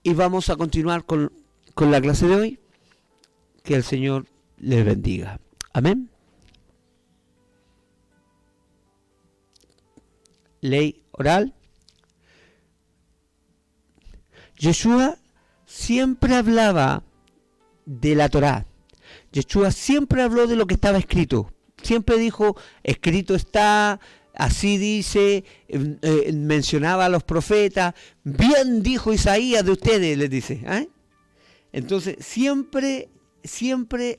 y vamos a continuar con la clase de hoy. Que el Señor les bendiga. Amén. Ley oral. Yeshua siempre hablaba de la Torá. Yeshua siempre habló de lo que estaba escrito. Siempre dijo, escrito está, así dice, mencionaba a los profetas. Bien dijo Isaías de ustedes, les dice. Entonces, siempre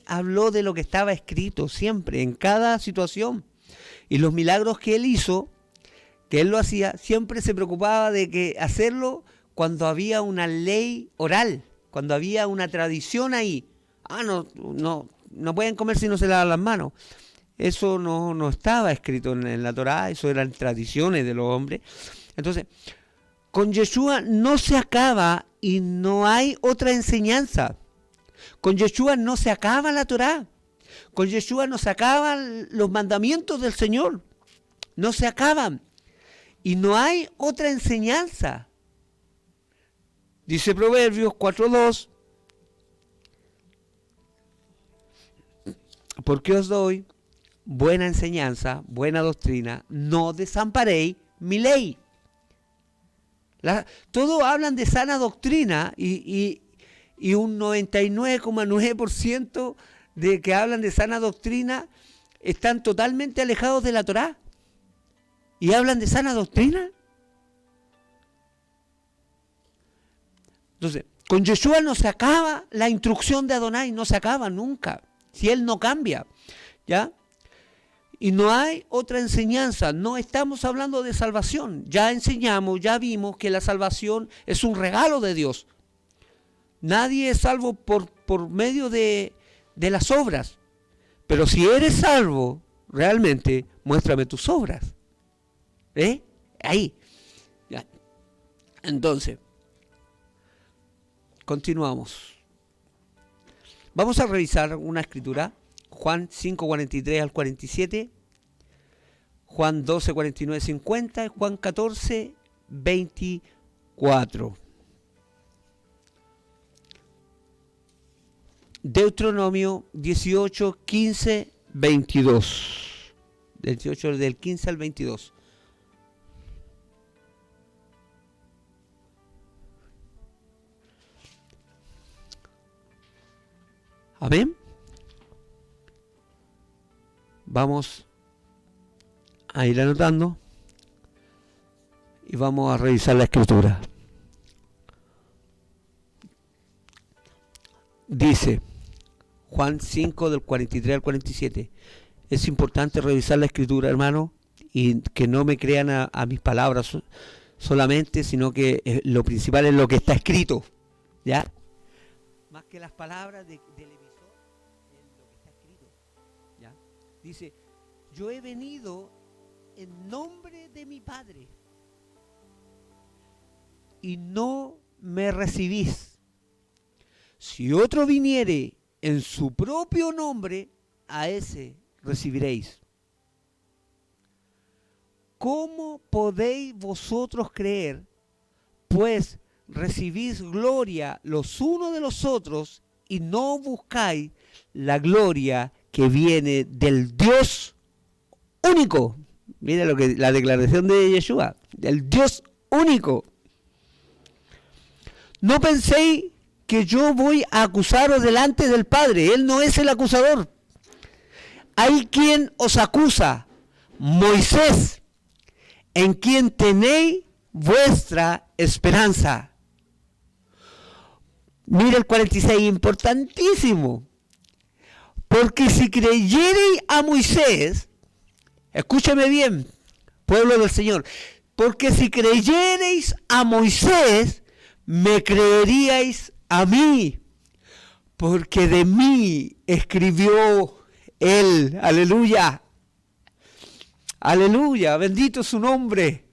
habló de lo que estaba escrito, siempre, en cada situación. Y los milagros que él hizo, que él lo hacía, siempre se preocupaba de que hacerlo cuando había una ley oral, cuando había una tradición ahí. No pueden comer si no se lavan las manos. Eso no estaba escrito en la Torá, eso eran tradiciones de los hombres. Entonces, con Yeshua no se acaba y no hay otra enseñanza. Con Yeshua no se acaba la Torá. Con Yeshua no se acaban los mandamientos del Señor. No se acaban. Y no hay otra enseñanza. Dice Proverbios 4:2. Porque os doy buena enseñanza, buena doctrina, no desamparéis mi ley. Todos hablan de sana doctrina y un 99,9% de que hablan de sana doctrina están totalmente alejados de la Torá. ¿Y hablan de sana doctrina? Entonces, con Yeshua no se acaba la instrucción de Adonai, no se acaba nunca. Si Él no cambia, ¿ya? Y no hay otra enseñanza, no estamos hablando de salvación. Ya enseñamos, ya vimos que la salvación es un regalo de Dios. Nadie es salvo por medio de las obras. Pero si eres salvo, realmente, muéstrame tus obras. Ahí. Ya. Entonces, continuamos. Vamos a revisar una escritura. Juan 5:43 al 47, Juan 12:49-50 y Juan 14:24. Deuteronomio 18:15-22. 18 del 15 al 22. Amén. Vamos a ir anotando y vamos a revisar la escritura. Dice Juan 5 del 43 al 47. Es importante revisar la escritura, hermano, y que no me crean a mis palabras solamente, sino que lo principal es lo que está escrito, ¿ya? Más que las palabras del emisor, es lo que está escrito, ¿ya? Dice, yo he venido en nombre de mi Padre y no me recibís. Si otro viniere en su propio nombre, a ese recibiréis. ¿Cómo podéis vosotros creer, pues recibís gloria los unos de los otros y no buscáis la gloria que viene del Dios único? Mira la declaración de Yeshua, del Dios único. No penséis que yo voy a acusaros delante del Padre. Él no es el acusador. Hay quien os acusa, Moisés, en quien tenéis vuestra esperanza. Mira el 46, importantísimo. Porque si creyereis a Moisés, escúchame bien, pueblo del Señor, porque si creyereis a Moisés, me creeríais a mí, porque de mí escribió él. Aleluya. Aleluya, bendito su nombre.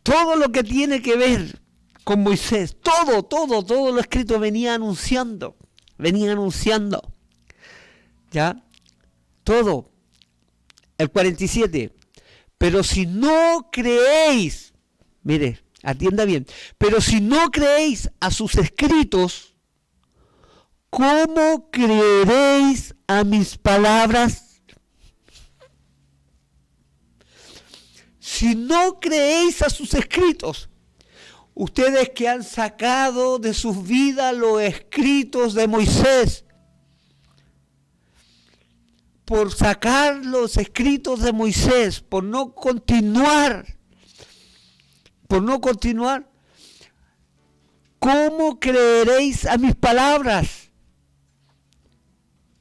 Todo lo que tiene que ver con Moisés, todo lo escrito venía anunciando. ¿Ya? Todo. El 47. Pero si no creéis, mire, atienda bien. Pero si no creéis a sus escritos, ¿cómo creeréis a mis palabras? Si no creéis a sus escritos, ustedes que han sacado de sus vidas los escritos de Moisés, por sacar los escritos de Moisés, por no continuar, ¿cómo creeréis a mis palabras?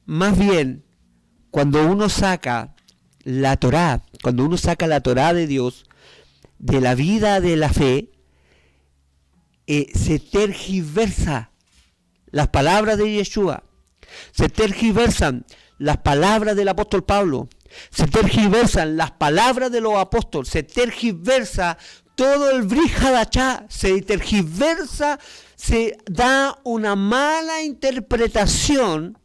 Más bien, cuando uno saca la Torá, de Dios, de la vida de la fe, se tergiversa las palabras de Yeshua, se tergiversan las palabras del apóstol Pablo, se tergiversan las palabras de los apóstoles, se tergiversa todo el Brit Hadashah, se tergiversa, se da una mala interpretación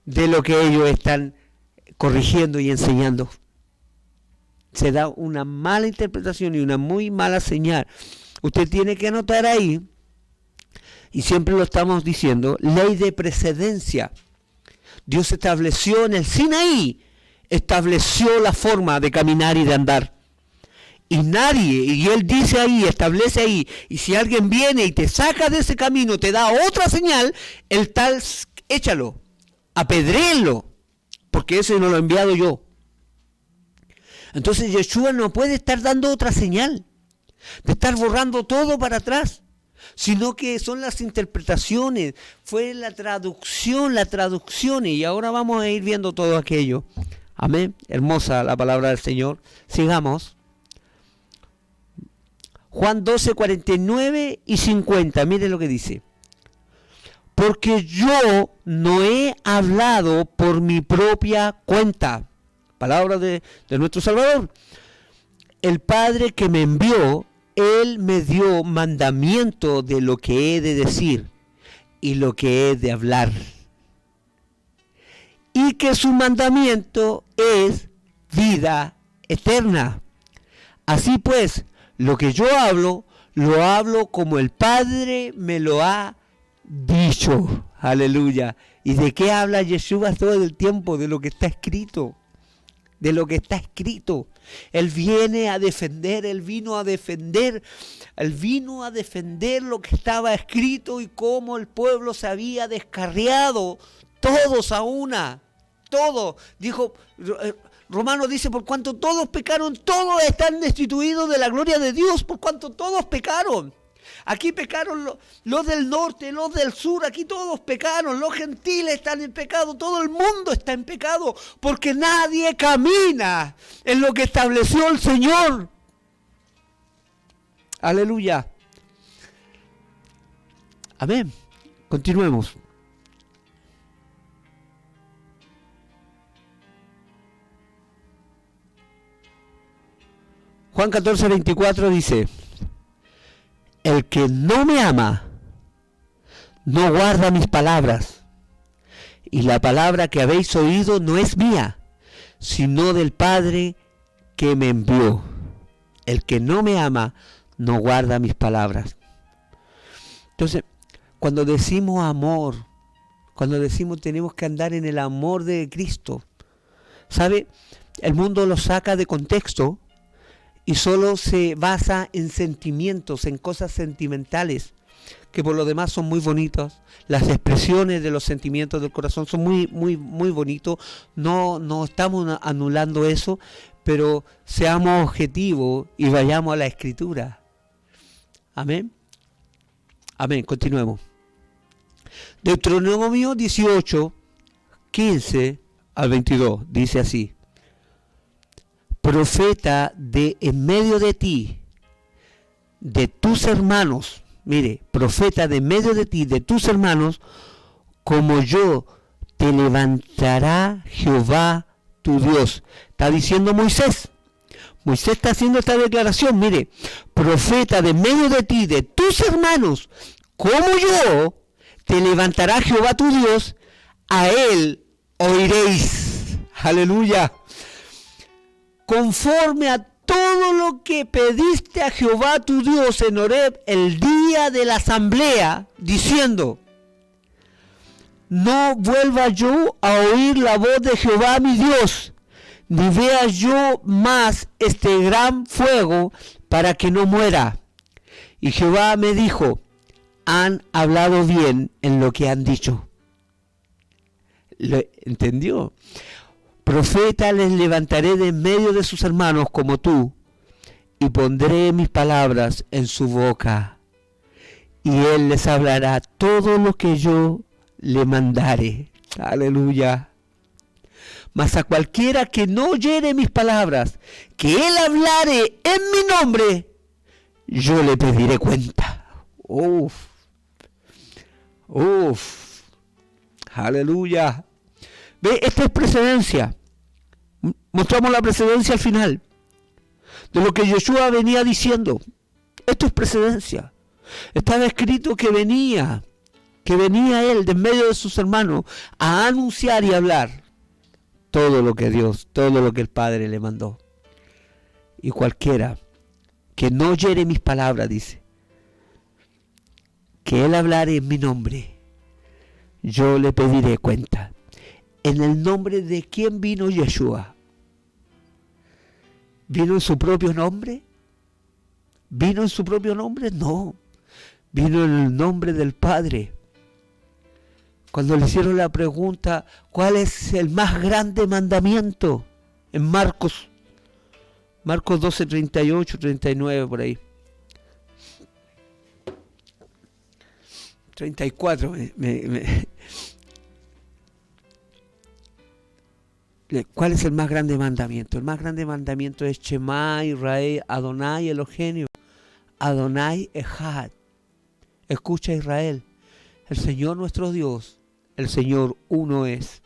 de lo que ellos están corrigiendo y enseñando. Se da una mala interpretación y una muy mala señal. Usted tiene que anotar ahí, y siempre lo estamos diciendo, ley de precedencia. Dios estableció en el Sinaí, estableció la forma de caminar y de andar. Y nadie, y Él dice ahí, establece ahí, y si alguien viene y te saca de ese camino, te da otra señal, el tal, échalo, apedréelo, porque ese no lo he enviado yo. Entonces Yeshua no puede estar dando otra señal, de estar borrando todo para atrás, sino que son las interpretaciones, fue la traducción, y ahora vamos a ir viendo todo aquello. Amén. Hermosa la palabra del Señor. Sigamos. Juan 12, 49 y 50. Miren lo que dice. Porque yo no he hablado por mi propia cuenta. Palabra de nuestro Salvador. El Padre que me envió, Él me dio mandamiento de lo que he de decir y lo que he de hablar. Y que su mandamiento es vida eterna. Así pues, lo que yo hablo, lo hablo como el Padre me lo ha dicho. Aleluya. ¿Y de qué habla Yeshua todo el tiempo? De lo que está escrito. De lo que está escrito. Él viene a defender, Él vino a defender lo que estaba escrito y cómo el pueblo se había descarriado, todos a una, todos. Dijo, Romanos dice, por cuanto todos pecaron, todos están destituidos de la gloria de Dios, por cuanto todos pecaron. Aquí pecaron los del norte, los del sur, aquí todos pecaron, los gentiles están en pecado, todo el mundo está en pecado, porque nadie camina en lo que estableció el Señor. Aleluya. Amén. Continuemos. Juan 14, 24 dice, el que no me ama, no guarda mis palabras, y la palabra que habéis oído no es mía, sino del Padre que me envió. El que no me ama, no guarda mis palabras. Entonces, cuando decimos amor, cuando decimos tenemos que andar en el amor de Cristo, ¿sabe? El mundo lo saca de contexto y solo se basa en sentimientos, en cosas sentimentales, que por lo demás son muy bonitos. Las expresiones de los sentimientos del corazón son muy, muy, muy bonitos. No estamos anulando eso, pero seamos objetivos y vayamos a la Escritura. Amén. Amén. Continuemos. Deuteronomio 18, 15 al 22, dice así. Profeta de en medio de ti, de tus hermanos, mire, profeta de en medio de ti, de tus hermanos, como yo, te levantará Jehová tu Dios. Está diciendo Moisés. Moisés está haciendo esta declaración, mire, profeta de en medio de ti, de tus hermanos, como yo, te levantará Jehová tu Dios, a él oiréis. Aleluya. Conforme a todo lo que pediste a Jehová tu Dios en Horeb el día de la asamblea, diciendo: no vuelva yo a oír la voz de Jehová mi Dios, ni vea yo más este gran fuego, para que no muera. Y Jehová me dijo: han hablado bien en lo que han dicho. ¿Lo entendió? Profeta les levantaré de en medio de sus hermanos como tú, y pondré mis palabras en su boca, y él les hablará todo lo que yo le mandare. Aleluya. Mas a cualquiera que no oyere mis palabras, que él hablare en mi nombre, yo le pediré cuenta. Uf. Aleluya. Ve, esta es precedencia. Mostramos la precedencia al final de lo que Yeshua venía diciendo. Esto es precedencia. Estaba escrito que venía él de en medio de sus hermanos a anunciar y hablar todo lo que Dios, todo lo que el Padre le mandó. Y cualquiera que no oyere mis palabras, dice, que él hablare en mi nombre, yo le pediré cuenta. ¿En el nombre de quién vino Yeshua? ¿Vino en su propio nombre? ¿Vino en su propio nombre? No. Vino en el nombre del Padre. Cuando le hicieron la pregunta, ¿cuál es el más grande mandamiento? En Marcos 12, 38, 39, por ahí. 34. ¿Cuál es el más grande mandamiento? El más grande mandamiento es Shema Israel, Adonai Eloheinu, Adonai Echad. Escucha, Israel, el Señor nuestro Dios, el Señor uno es.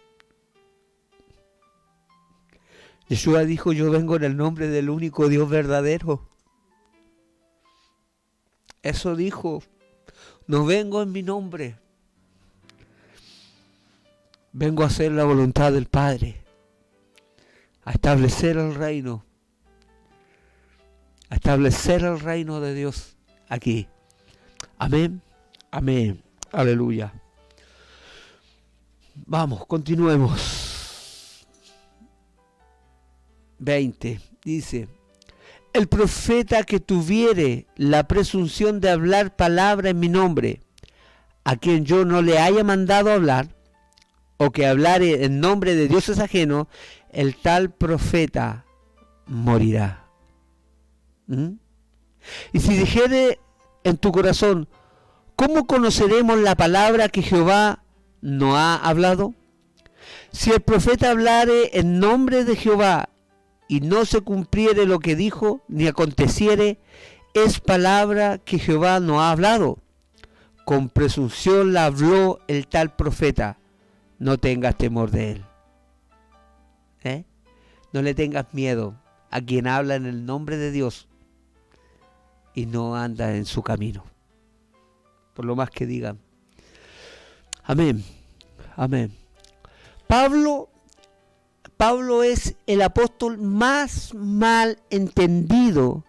Yeshua dijo: yo vengo en el nombre del único Dios verdadero. Eso dijo. No vengo en mi nombre. Vengo a hacer la voluntad del Padre, a establecer el reino, a establecer el reino de Dios aquí. Amén, amén, aleluya. Vamos, continuemos. 20, dice: el profeta que tuviere la presunción de hablar palabra en mi nombre, a quien yo no le haya mandado hablar, o que hablare en nombre de dioses ajenos, el tal profeta morirá. Y si dijere en tu corazón: ¿cómo conoceremos la palabra que Jehová no ha hablado? Si el profeta hablare en nombre de Jehová y no se cumpliere lo que dijo, ni aconteciere, es palabra que Jehová no ha hablado. Con presunción la habló el tal profeta. No tengas temor de él. No le tengas miedo a quien habla en el nombre de Dios y no anda en su camino, por lo más que digan. Amén, amén. Pablo es el apóstol más mal entendido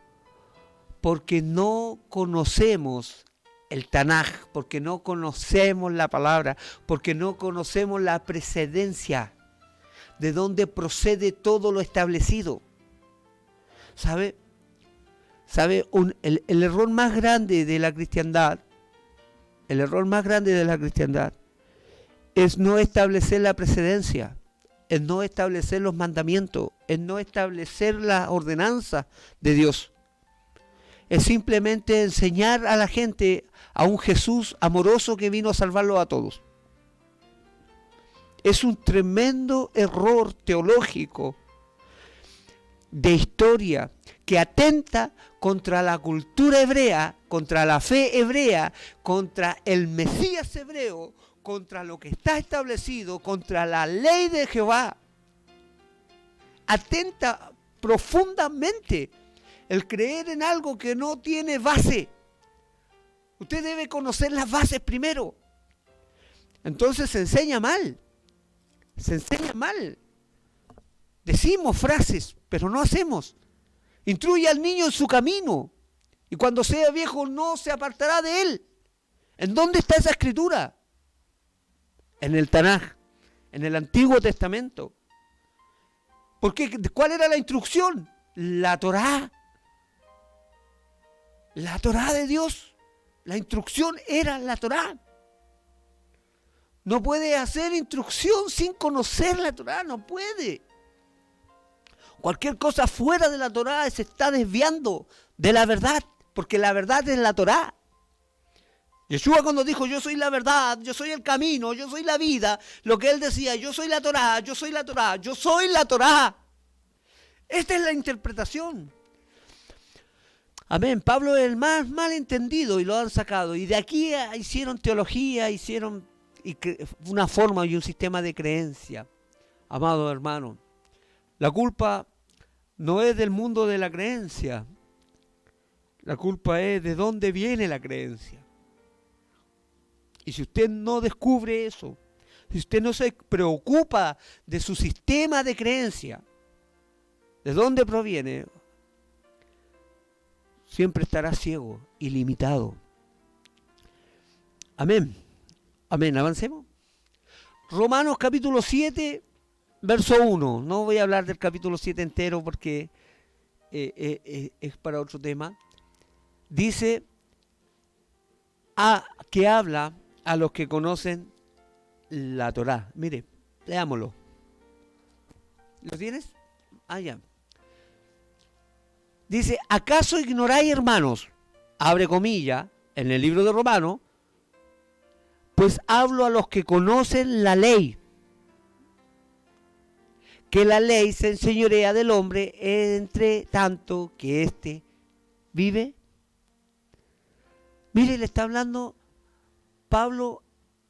porque no conocemos el Tanaj, porque no conocemos la palabra, porque no conocemos la precedencia de dónde procede todo lo establecido. ¿Sabe? El error más grande de la cristiandad, es no establecer la precedencia, es no establecer los mandamientos, es no establecer la ordenanza de Dios. Es simplemente enseñar a la gente a un Jesús amoroso que vino a salvarlos a todos. Es un tremendo error teológico de historia que atenta contra la cultura hebrea, contra la fe hebrea, contra el Mesías hebreo, contra lo que está establecido, contra la ley de Jehová. Atenta profundamente el creer en algo que no tiene base. Usted debe conocer las bases primero. Entonces se enseña mal. Se enseña mal. Decimos frases, pero no hacemos. Instruye al niño en su camino, y cuando sea viejo no se apartará de él. ¿En dónde está esa escritura? En el Tanaj, en el Antiguo Testamento. Porque, ¿cuál era la instrucción? La Torá. La Torá de Dios. La instrucción era la Torá. No puede hacer instrucción sin conocer la Torá, no puede. Cualquier cosa fuera de la Torá se está desviando de la verdad, porque la verdad es la Torá. Yeshua cuando dijo, yo soy la verdad, yo soy el camino, yo soy la vida, lo que él decía, yo soy la Torá, yo soy la Torá, yo soy la Torá. Esta es la interpretación. Amén. Pablo es el más mal entendido y lo han sacado. Y de aquí hicieron teología, hicieron una forma y un sistema de creencia. Amado hermano, la culpa no es del mundo de la creencia. La culpa es de dónde viene la creencia. Y si usted no descubre eso, si usted no se preocupa de su sistema de creencia, de dónde proviene, siempre estará ciego y limitado. Amén. Amén. Avancemos. Romanos capítulo 7, verso 1. No voy a hablar del capítulo 7 entero porque es para otro tema. Dice que habla a los que conocen la Torá. Mire, leámoslo. ¿Lo tienes? Ya. Dice, ¿acaso ignoráis, hermanos? Abre comillas, en el libro de Romanos, pues hablo a los que conocen la ley, que la ley se enseñorea del hombre entre tanto que éste vive. Mire, le está hablando Pablo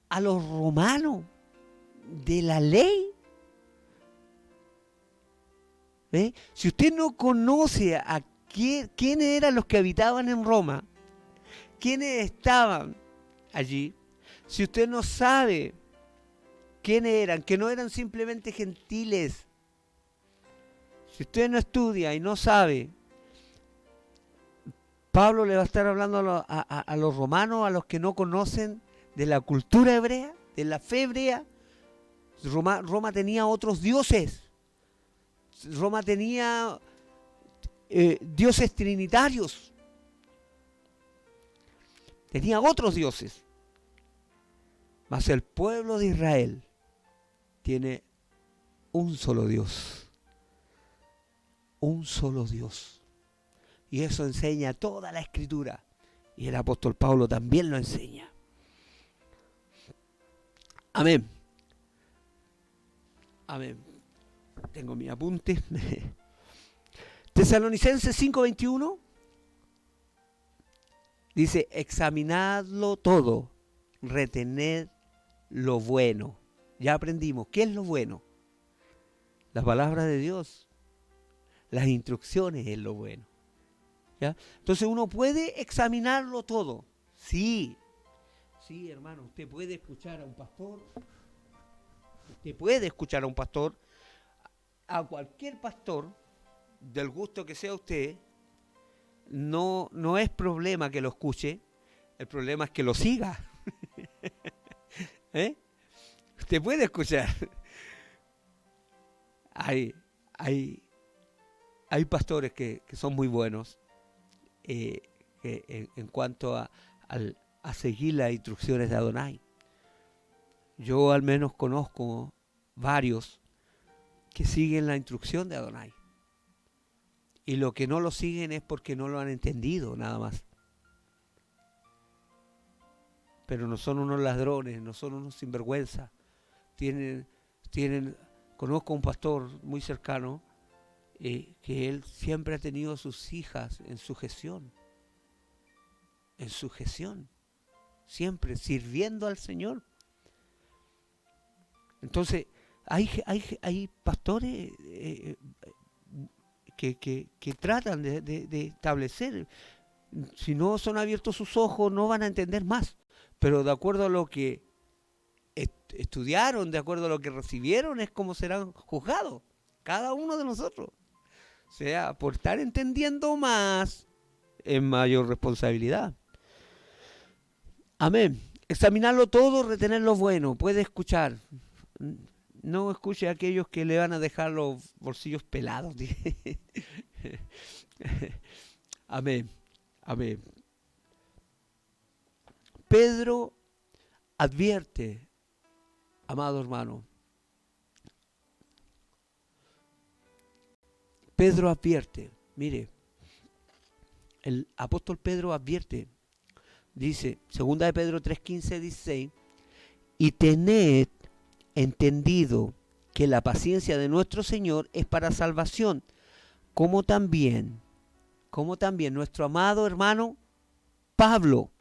a los romanos de la ley. ¿Ve? Si usted no conoce a quiénes eran los que habitaban en Roma, quiénes estaban allí, si usted no sabe quiénes eran, que no eran simplemente gentiles, si usted no estudia y no sabe, Pablo le va a estar hablando a los romanos, a los que no conocen de la cultura hebrea, de la fe hebrea. Roma tenía otros dioses. Roma tenía dioses trinitarios. Tenía otros dioses. Mas el pueblo de Israel tiene un solo Dios. Un solo Dios. Y eso enseña toda la Escritura. Y el apóstol Pablo también lo enseña. Amén. Amén. Tengo mi apunte. Tesalonicenses 5:21 dice, examinadlo todo, retened lo bueno. Ya aprendimos, ¿qué es lo bueno? Las palabras de Dios, las instrucciones es lo bueno. ¿Ya? Entonces uno puede examinarlo todo. Sí, hermano, usted puede escuchar a un pastor. Usted puede escuchar a un pastor, a cualquier pastor, del gusto que sea usted. No es problema que lo escuche, el problema es que lo siga. ¿Eh? Usted puede escuchar. Hay pastores que son muy buenos en cuanto a seguir las instrucciones de Adonai. Yo al menos conozco varios que siguen la instrucción de Adonai. Y lo que no lo siguen es porque no lo han entendido, nada más. Pero no son unos ladrones, no son unos sinvergüenza. Conozco a un pastor muy cercano que él siempre ha tenido a sus hijas en sujeción. En sujeción. Siempre sirviendo al Señor. Entonces, hay pastores que tratan de establecer. Si no son abiertos sus ojos, no van a entender más. Pero de acuerdo a lo que estudiaron, de acuerdo a lo que recibieron, es como serán juzgados cada uno de nosotros. O sea, por estar entendiendo más, es mayor responsabilidad. Amén. Examinarlo todo, retener lo bueno. Puede escuchar. No escuche a aquellos que le van a dejar los bolsillos pelados. Amén. Amén. Pedro advierte, amado hermano. Pedro advierte. Mire, el apóstol Pedro advierte. Dice, 2 de Pedro 3:15, 16, y tened entendido que la paciencia de nuestro Señor es para salvación, como también nuestro amado hermano Pablo,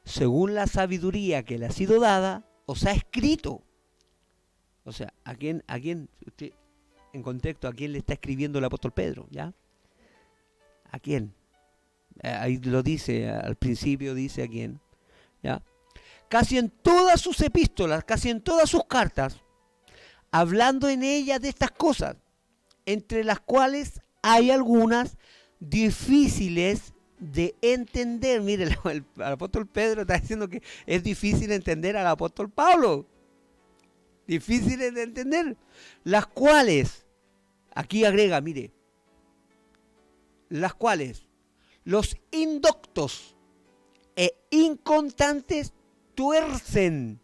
según la sabiduría que le ha sido dada, os ha escrito. O sea, ¿a quién usted, en contexto, a quién le está escribiendo el apóstol Pedro? ¿Ya? ¿A quién? Ahí lo dice, al principio dice a quién. ¿Ya? Casi en todas sus epístolas, casi en todas sus cartas, hablando en ellas de estas cosas, entre las cuales hay algunas difíciles de entender. Mire, el apóstol Pedro está diciendo que es difícil entender al apóstol Pablo. Difíciles de entender. Las cuales, aquí agrega, mire, las cuales los indoctos e inconstantes tuercen,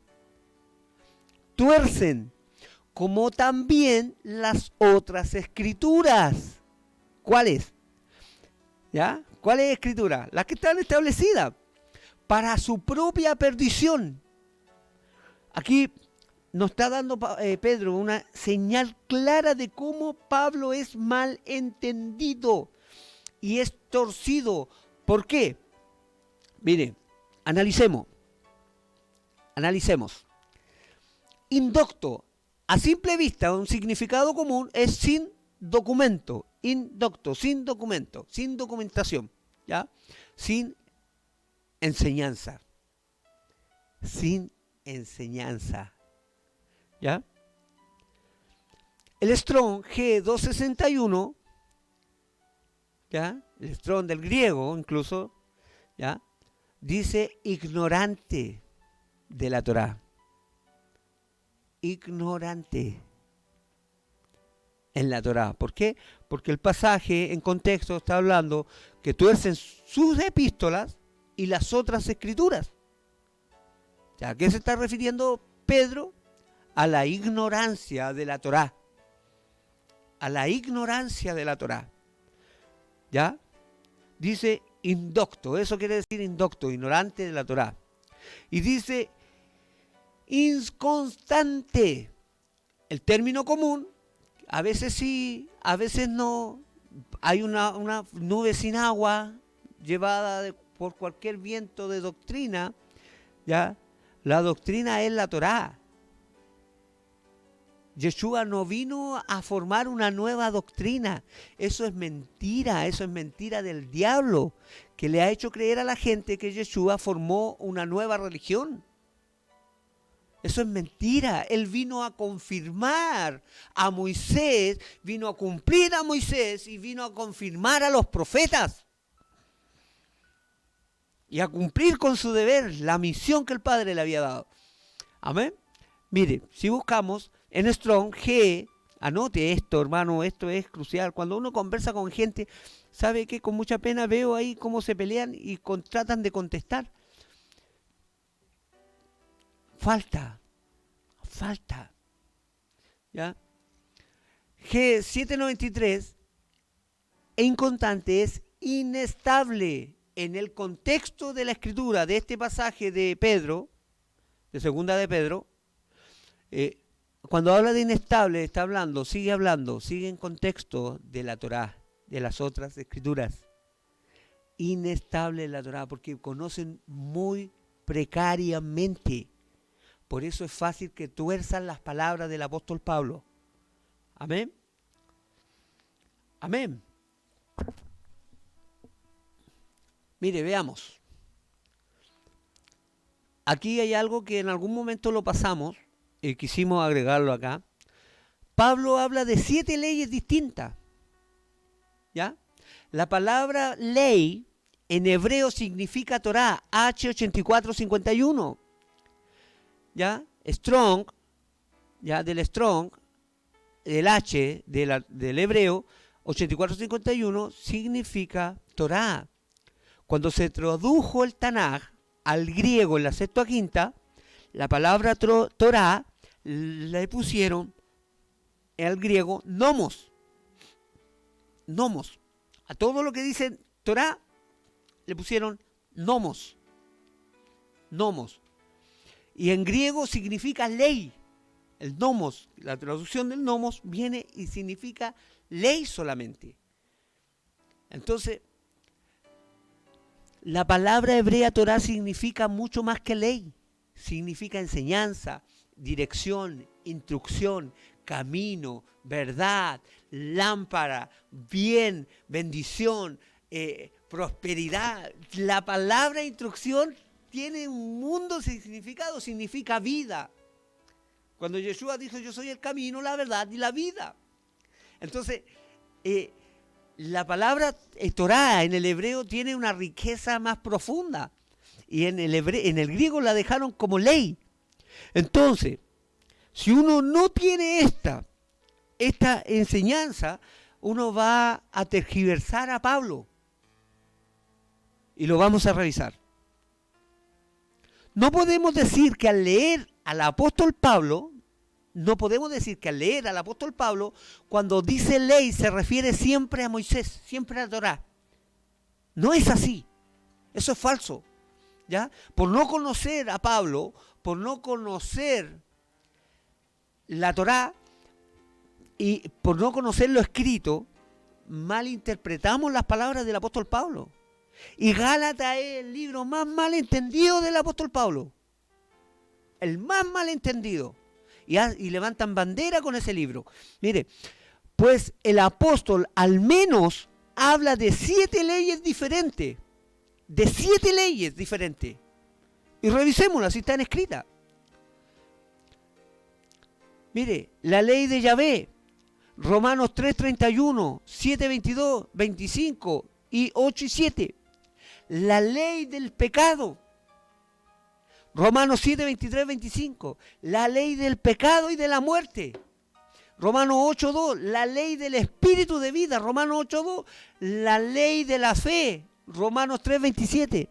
como también las otras escrituras. ¿Cuáles? ¿Ya? ¿Cuáles escrituras? Las que están establecidas para su propia perdición. Aquí nos está dando Pedro una señal clara de cómo Pablo es mal entendido y es torcido. ¿Por qué? Mire, analicemos. Indocto, a simple vista, un significado común es sin documento. Indocto, sin documento, sin documentación, ¿ya? Sin enseñanza. Sin enseñanza. ¿Ya? El Strong G261, ¿ya? El Strong del griego incluso, ¿ya? Dice ignorante de la Torá. Ignorante en la Torá. ¿Por qué? Porque el pasaje en contexto está hablando que tuercen sus epístolas y las otras escrituras. ¿A qué se está refiriendo Pedro? A la ignorancia de la Torá. A la ignorancia de la Torá. ¿Ya? Dice indocto, eso quiere decir indocto, ignorante de la Torá. Y dice inconstante. El término común, a veces sí, a veces no. Hay una nube sin agua llevada por cualquier viento de doctrina. ¿Ya? La doctrina es la Torá. Yeshua no vino a formar una nueva doctrina. Eso es mentira del diablo, que le ha hecho creer a la gente que Yeshua formó una nueva religión. Eso es mentira. Él vino a confirmar a Moisés, vino a cumplir a Moisés y vino a confirmar a los profetas. Y a cumplir con su deber, la misión que el Padre le había dado. Amén. Mire, si buscamos en Strong G, anote esto, hermano, esto es crucial. Cuando uno conversa con gente, sabe que con mucha pena veo ahí cómo se pelean y tratan de contestar. Falta. ¿Ya? G793, inconstante, es inestable. En el contexto de la escritura de este pasaje de Pedro, de 2 de Pedro, cuando habla de inestable, sigue en contexto de la Torá, de las otras escrituras. Inestable la Torá, porque conocen muy precariamente. Por eso es fácil que tuerzan las palabras del apóstol Pablo. Amén. Amén. Mire, veamos. Aquí hay algo que en algún momento lo pasamos y quisimos agregarlo acá. Pablo habla de 7 leyes distintas. ¿Ya? La palabra ley en hebreo significa Torah, H8451. ¿Ya? Strong, ¿ya? Del Strong, el H del hebreo, 8451, significa Torah. Cuando se tradujo el Tanaj al griego en la Septuaginta, la palabra Torah le pusieron al griego nomos. Nomos. A todo lo que dicen Torah le pusieron nomos. Nomos. Y en griego significa ley. El nomos, la traducción del nomos viene y significa ley solamente. Entonces, la palabra hebrea Torah significa mucho más que ley. Significa enseñanza, dirección, instrucción, camino, verdad, lámpara, bien, bendición, prosperidad. La palabra instrucción tiene un mundo de significado, significa vida. Cuando Yeshua dijo, yo soy el camino, la verdad y la vida. Entonces, la palabra Torah en el hebreo tiene una riqueza más profunda. Y en el griego la dejaron como ley. Entonces, si uno no tiene esta enseñanza, uno va a tergiversar a Pablo. Y lo vamos a revisar. No podemos decir que al leer al apóstol Pablo, cuando dice ley se refiere siempre a Moisés, siempre a Torah. No es así. Eso es falso. ¿Ya? Por no conocer a Pablo, por no conocer la Torá y por no conocer lo escrito, malinterpretamos las palabras del apóstol Pablo. Y Gálatas es el libro más malentendido del apóstol Pablo. El más malentendido. Y levantan bandera con ese libro. Mire, pues el apóstol al menos habla de 7 leyes diferentes. De 7 leyes diferentes. Y revisémoslas si están escritas. Mire, la ley de Yahvé, Romanos 3:31, 7:22, 25 y 8 y 7. La ley del pecado, Romanos 7:23, 25. La ley del pecado y de la muerte, Romanos 8:2. La ley del espíritu de vida, Romanos 8:2. La ley de la fe, Romanos 3:27.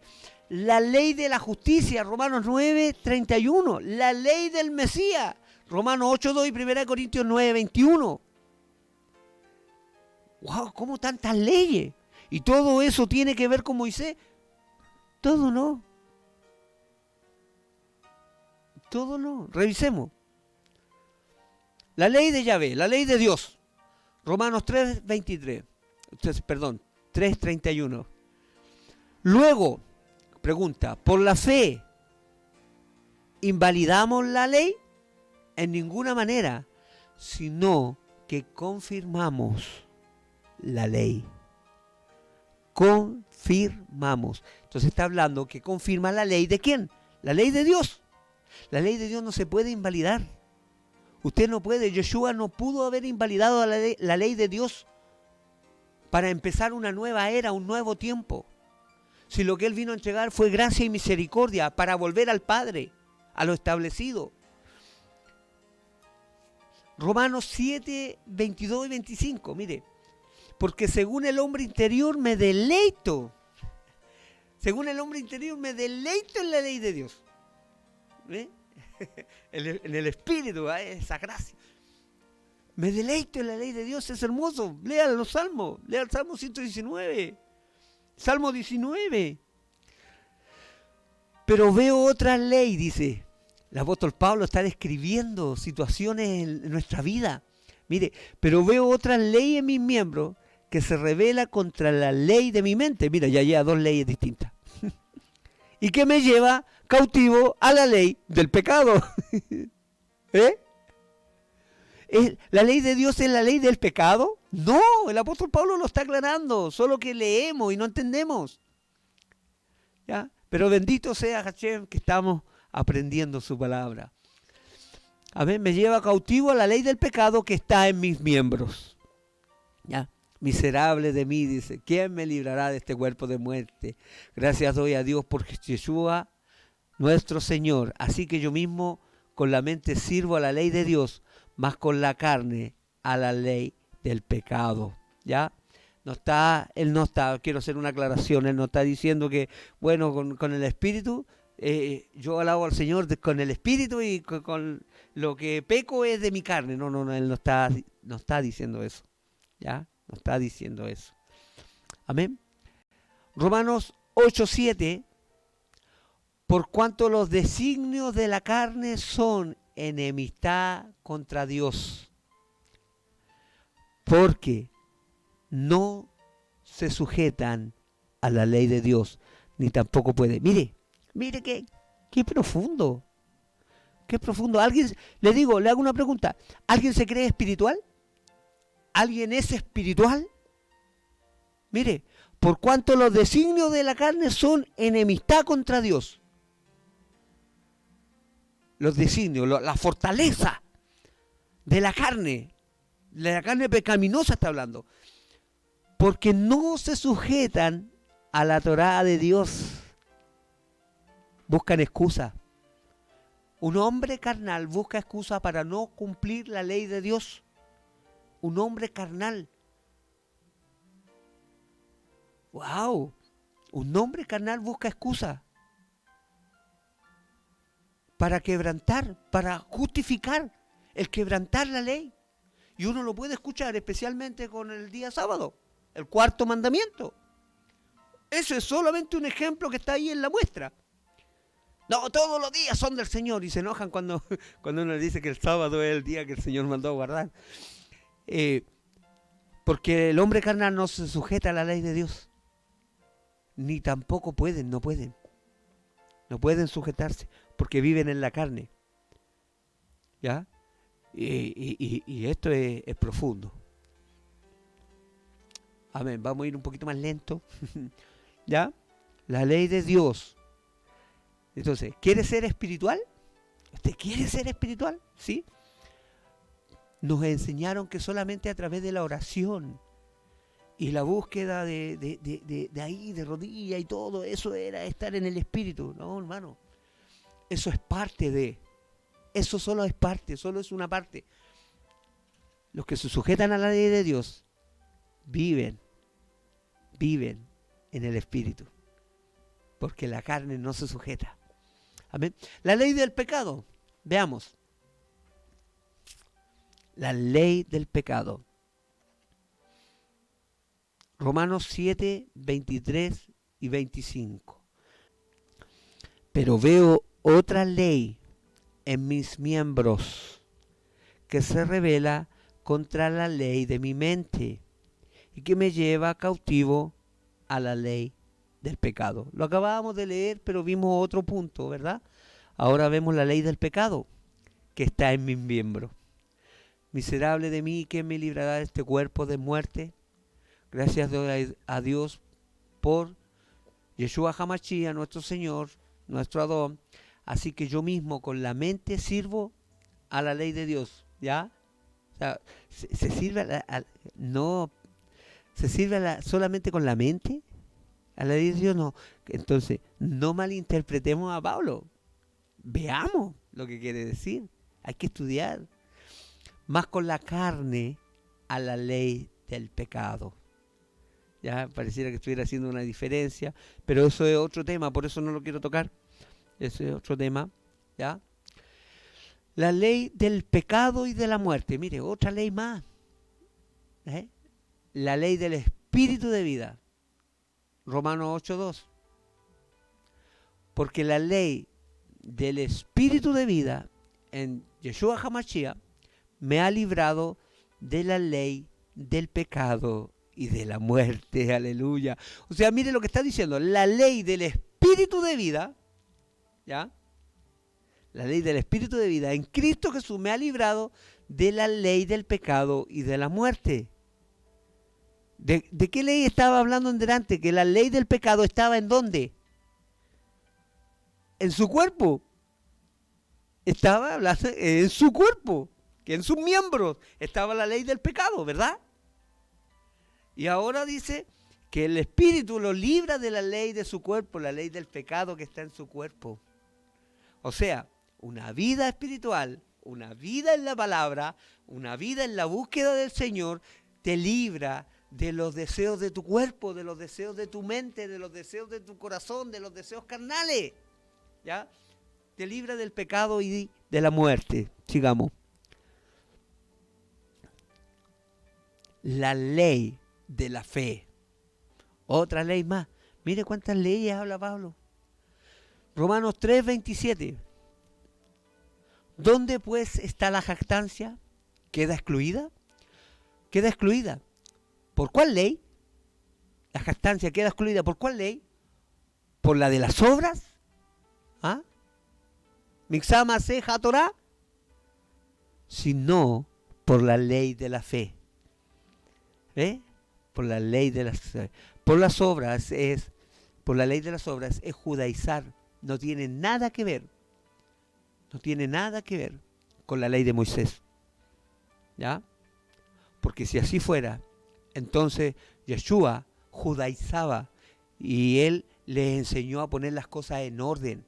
La ley de la justicia, Romanos 9:31. La ley del Mesías, Romanos 8:2 y 1 Corintios 9:21. ¡Wow! ¿Cómo tantas leyes? ¿Y todo eso tiene que ver con Moisés? Todo no. Todo no. Revisemos. La ley de Yahvé, la ley de Dios. Romanos 3:23. 3:31. Luego, pregunta, ¿por la fe invalidamos la ley? En ninguna manera, sino que confirmamos la ley. Confirmamos. Entonces está hablando que confirma la ley de ¿quién? La ley de Dios. La ley de Dios no se puede invalidar. Usted no puede, Yeshua no pudo haber invalidado la ley de Dios para empezar una nueva era, un nuevo tiempo. Si lo que Él vino a entregar fue gracia y misericordia para volver al Padre, a lo establecido. Romanos 7:22 y 25, mire. Porque según el hombre interior me deleito. Según el hombre interior me deleito en la ley de Dios. ¿Ve? En el espíritu, esa gracia. Me deleito en la ley de Dios, es hermoso. Lea los salmos, lea el Salmo 119. Salmo 19. Pero veo otra ley, dice. El apóstol Pablo está describiendo situaciones en nuestra vida. Mire, pero veo otra ley en mis miembros que se revela contra la ley de mi mente. Mira, ya lleva 2 leyes distintas. Y que me lleva cautivo a la ley del pecado. ¿Eh? ¿La ley de Dios es la ley del pecado? No, el apóstol Pablo lo está aclarando, solo que leemos y no entendemos. ¿Ya? Pero bendito sea Hashem que estamos aprendiendo su palabra. A ver, me lleva cautivo a la ley del pecado que está en mis miembros. ¿Ya? Miserable de mí, dice, ¿quién me librará de este cuerpo de muerte? Gracias doy a Dios por Yeshua, nuestro Señor. Así que yo mismo con la mente sirvo a la ley de Dios, más con la carne a la ley del pecado. ¿Ya? Él no está, quiero hacer una aclaración, él no está diciendo que, bueno, con el Espíritu, yo alabo al Señor con el Espíritu y con lo que peco es de mi carne. No, él no está diciendo eso. ¿Ya? No está diciendo eso. Amén. Romanos 8:7. Por cuanto los designios de la carne son enemistad contra Dios, porque no se sujetan a la ley de Dios, ni tampoco puede. Mire qué profundo. Qué profundo. Le hago una pregunta. ¿Alguien se cree espiritual? ¿Alguien es espiritual? Mire, por cuanto los designios de la carne son enemistad contra Dios. Los designios, la fortaleza de la carne pecaminosa está hablando. Porque no se sujetan a la Torá de Dios. Buscan excusa. Un hombre carnal busca excusa para no cumplir la ley de Dios. Un hombre carnal. ¡Wow! Un hombre carnal busca excusa para quebrantar, para justificar el quebrantar la ley. Y uno lo puede escuchar especialmente con el día sábado, el cuarto mandamiento. Eso es solamente un ejemplo que está ahí en la muestra. No, todos los días son del Señor y se enojan cuando uno le dice que el sábado es el día que el Señor mandó a guardar. Porque el hombre carnal no se sujeta a la ley de Dios. Ni tampoco no pueden. No pueden sujetarse porque viven en la carne. ¿Ya? Y esto es profundo. Amén. Vamos a ir un poquito más lento. ¿Ya? La ley de Dios. Entonces, ¿quiere ser espiritual? ¿Usted quiere ser espiritual? ¿Sí? Nos enseñaron que solamente a través de la oración y la búsqueda de ahí, de rodilla y todo, eso era estar en el espíritu. No, hermano. Eso es parte de. Eso solo es parte, solo es una parte. Los que se sujetan a la ley de Dios viven en el espíritu. Porque la carne no se sujeta. Amén. La ley del pecado. Veamos. La ley del pecado. Romanos 7, 23 y 25. Pero veo otra ley en mis miembros que se revela contra la ley de mi mente y que me lleva cautivo a la ley del pecado. Lo acabábamos de leer, pero vimos otro punto, ¿verdad? Ahora vemos la ley del pecado que está en mis miembros. Miserable de mí, ¿quién me librará de este cuerpo de muerte? Gracias a Dios por Yeshua HaMashiach, nuestro Señor, nuestro Adón. Así que yo mismo con la mente sirvo a la ley de Dios, ¿ya? O sea, se sirve solamente con la mente. A la ley de Dios no. Entonces, no malinterpretemos a Pablo. Veamos lo que quiere decir. Hay que estudiar. Más con la carne a la ley del pecado. Ya pareciera que estuviera haciendo una diferencia, pero eso es otro tema, por eso no lo quiero tocar. Ese es otro tema, ¿ya? La ley del pecado y de la muerte. Mire, otra ley más. La ley del espíritu de vida. Romanos 8:2. Porque la ley del espíritu de vida en Yeshua HaMashiach me ha librado de la ley del pecado y de la muerte. Aleluya. O sea, mire lo que está diciendo. La ley del espíritu de vida, ¿ya? La ley del espíritu de vida en Cristo Jesús me ha librado de la ley del pecado y de la muerte. ¿De qué ley estaba hablando en delante? Que la ley del pecado estaba ¿en dónde? En su cuerpo. Estaba hablando en su cuerpo, que en sus miembros estaba la ley del pecado, ¿verdad? Y ahora dice que el Espíritu lo libra de la ley de su cuerpo, la ley del pecado que está en su cuerpo. O sea, una vida espiritual, una vida en la palabra, una vida en la búsqueda del Señor, te libra de los deseos de tu cuerpo, de los deseos de tu mente, de los deseos de tu corazón, de los deseos carnales. ¿Ya? Te libra del pecado y de la muerte. Sigamos. La ley de la fe. Otra ley más. Mire cuántas leyes habla Pablo. Romanos 3:27. ¿Dónde pues está la jactancia? ¿Queda excluida? Queda excluida. ¿Por cuál ley? La jactancia queda excluida. ¿Por cuál ley? ¿Por la de las obras? ¿Ah? ¿Mixama seja Torah? Sino por la ley de la fe. ¿Eh? Por la ley de las por las obras es por la ley de las obras es judaizar, no tiene nada que ver. No tiene nada que ver con la ley de Moisés. ¿Ya? Porque si así fuera, entonces Yeshua judaizaba y él les enseñó a poner las cosas en orden.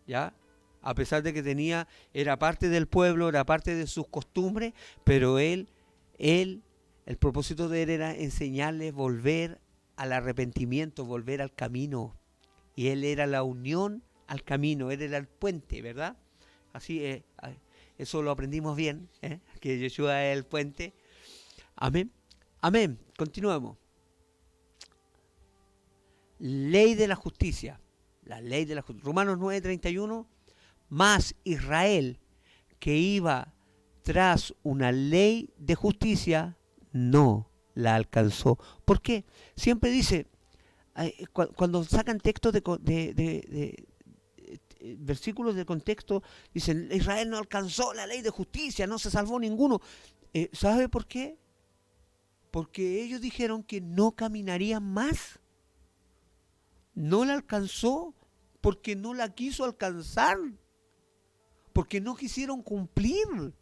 ¿Ya? A pesar de que era parte del pueblo, era parte de sus costumbres, pero el propósito de él era enseñarles volver al arrepentimiento, volver al camino. Y él era la unión al camino, él era el puente, ¿verdad? Así es, eso lo aprendimos bien, que Yeshua es el puente. Amén. Amén. Continuemos. Ley de la justicia. La ley de la justicia. Romanos 9:31. Más Israel, que iba tras una ley de justicia, no la alcanzó. ¿Por qué? Siempre dice, cuando sacan textos de versículos de contexto, dicen, Israel no alcanzó la ley de justicia, no se salvó ninguno. ¿Sabe por qué? Porque ellos dijeron que no caminarían más. No la alcanzó porque no la quiso alcanzar. Porque no quisieron cumplir.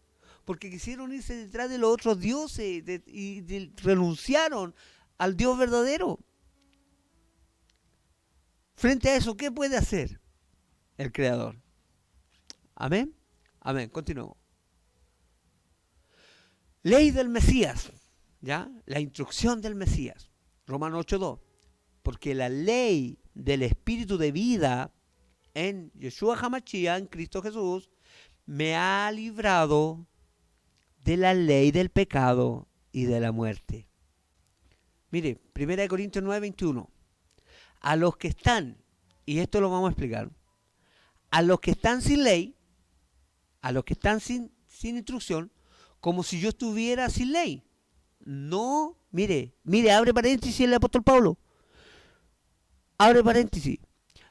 Porque quisieron irse detrás de los otros dioses y renunciaron al Dios verdadero. Frente a eso, ¿qué puede hacer el Creador? Amén. Amén. Continuamos. Ley del Mesías. ¿Ya? La instrucción del Mesías. Romanos 8:2. Porque la ley del Espíritu de vida en Yeshua HaMashiach, en Cristo Jesús, me ha librado de la ley del pecado y de la muerte. Mire, 1 Corintios 9:21. A los que están, y esto lo vamos a explicar, a los que están sin ley, a los que están sin instrucción, como si yo estuviera sin ley. No, mire, abre paréntesis el apóstol Pablo. Abre paréntesis.